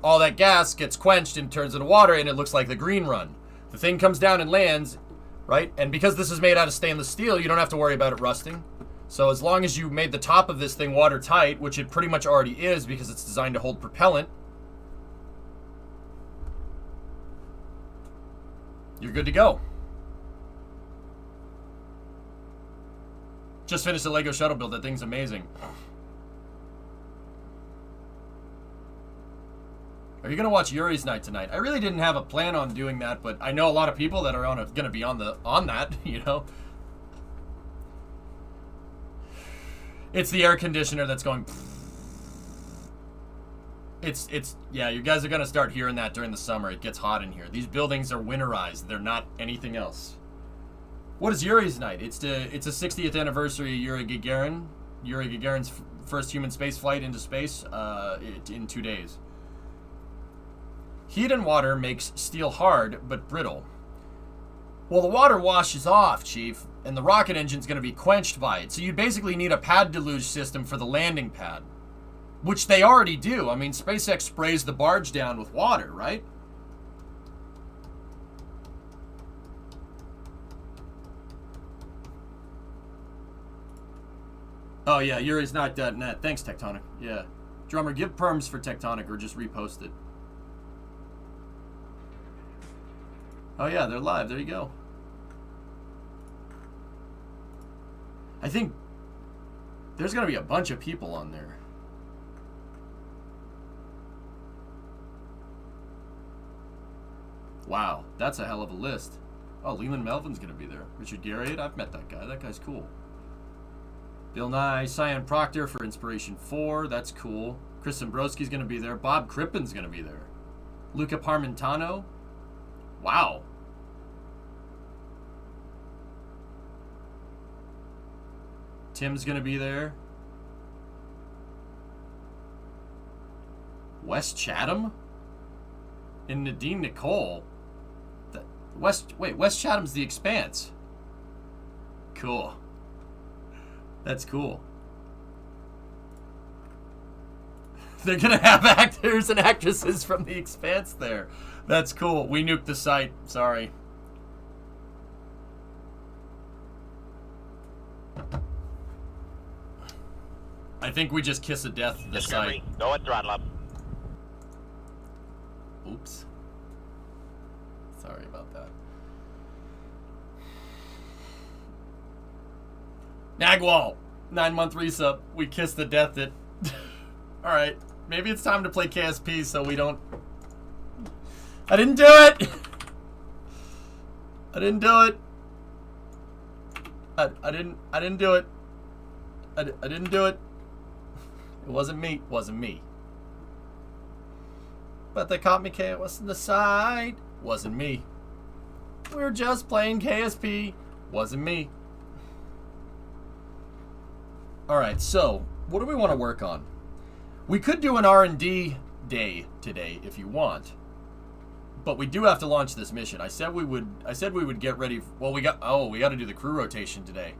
A: all that gas gets quenched and turns into water, and it looks like the green run. The thing comes down and lands, right? And because this is made out of stainless steel, you don't have to worry about it rusting. So as long as you made the top of this thing watertight, which it pretty much already is because it's designed to hold propellant, you're good to go. Just finished the Lego shuttle build. That thing's amazing. Are you going to watch Yuri's Night tonight? I really didn't have a plan on doing that, but I know a lot of people that are going to be on that, you know. It's the air conditioner that's going. Yeah, you guys are going to start hearing that during the summer. It gets hot in here. These buildings are winterized. They're not anything else. What is Yuri's Night? It's a 60th anniversary of Yuri Gagarin. Yuri Gagarin's first human space flight into space in 2 days. Heat and water makes steel hard but brittle. Well, the water washes off, Chief, and the rocket engine's going to be quenched by it. So you basically need a pad deluge system for the landing pad, which they already do. I mean, SpaceX sprays the barge down with water, right? Oh, yeah, yurisnight.net. Thanks, Tectonic. Yeah. Drummer, give perms for Tectonic or just repost it. Oh, yeah, they're live. There you go. I think there's going to be a bunch of people on there. Wow, that's a hell of a list. Oh, Leland Melvin's going to be there. Richard Garriott, I've met that guy. That guy's cool. Bill Nye, Cyan Proctor for Inspiration 4. That's cool. Chris Dombrowski's going to be there. Bob Crippen's going to be there. Luca Parmentano. Wow. Tim's gonna be there. West Chatham? And Nadine Nicole? West Chatham's The Expanse. Cool. That's cool. They're gonna have actors and actresses from The Expanse there. That's cool. We nuked the site. Sorry. I think we just kiss a death the
C: Discovery,
A: site.
C: go at throttle up.
A: Oops. Sorry about that. Nagwal, 9-month resub. We kissed the death it. Alright, maybe it's time to play KSP so we don't... I didn't do it! I didn't do it. I didn't do it. I didn't do it. It wasn't me. It wasn't me. But they caught me KOS on the side. Wasn't me. We were just playing KSP. Wasn't me. Alright, so, what do we want to work on? We could do an R&D day today if you want. But we do have to launch this mission. I said we would get ready. Well, we got to do the crew rotation today.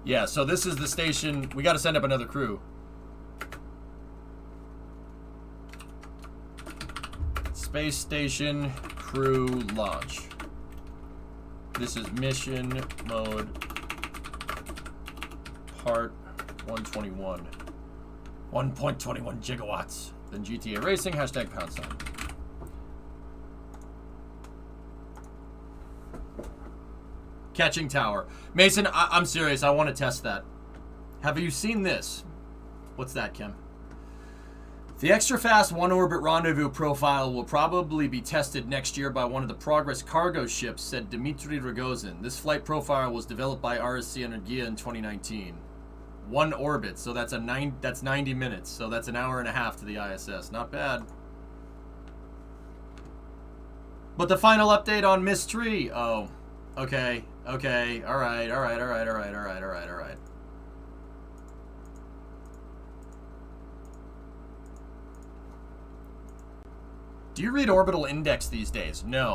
A: Yeah, so this is the station. We got to send up another crew. Space station crew launch. This is mission mode part 121. 1.21 gigawatts. Then GTA Racing, hashtag pound sign. Catching tower. Mason, I'm serious. I want to test that. Have you seen this? What's that, Kim? The extra-fast one-orbit rendezvous profile will probably be tested next year by one of the Progress cargo ships, said Dmitry Rogozin. This flight profile was developed by RSC Energia in 2019. One orbit, so that's 90 minutes, so that's an hour and a half to the ISS. Not bad. But the final update on Mystery. Oh, okay, okay, all right. Do you read Orbital Index these days? No.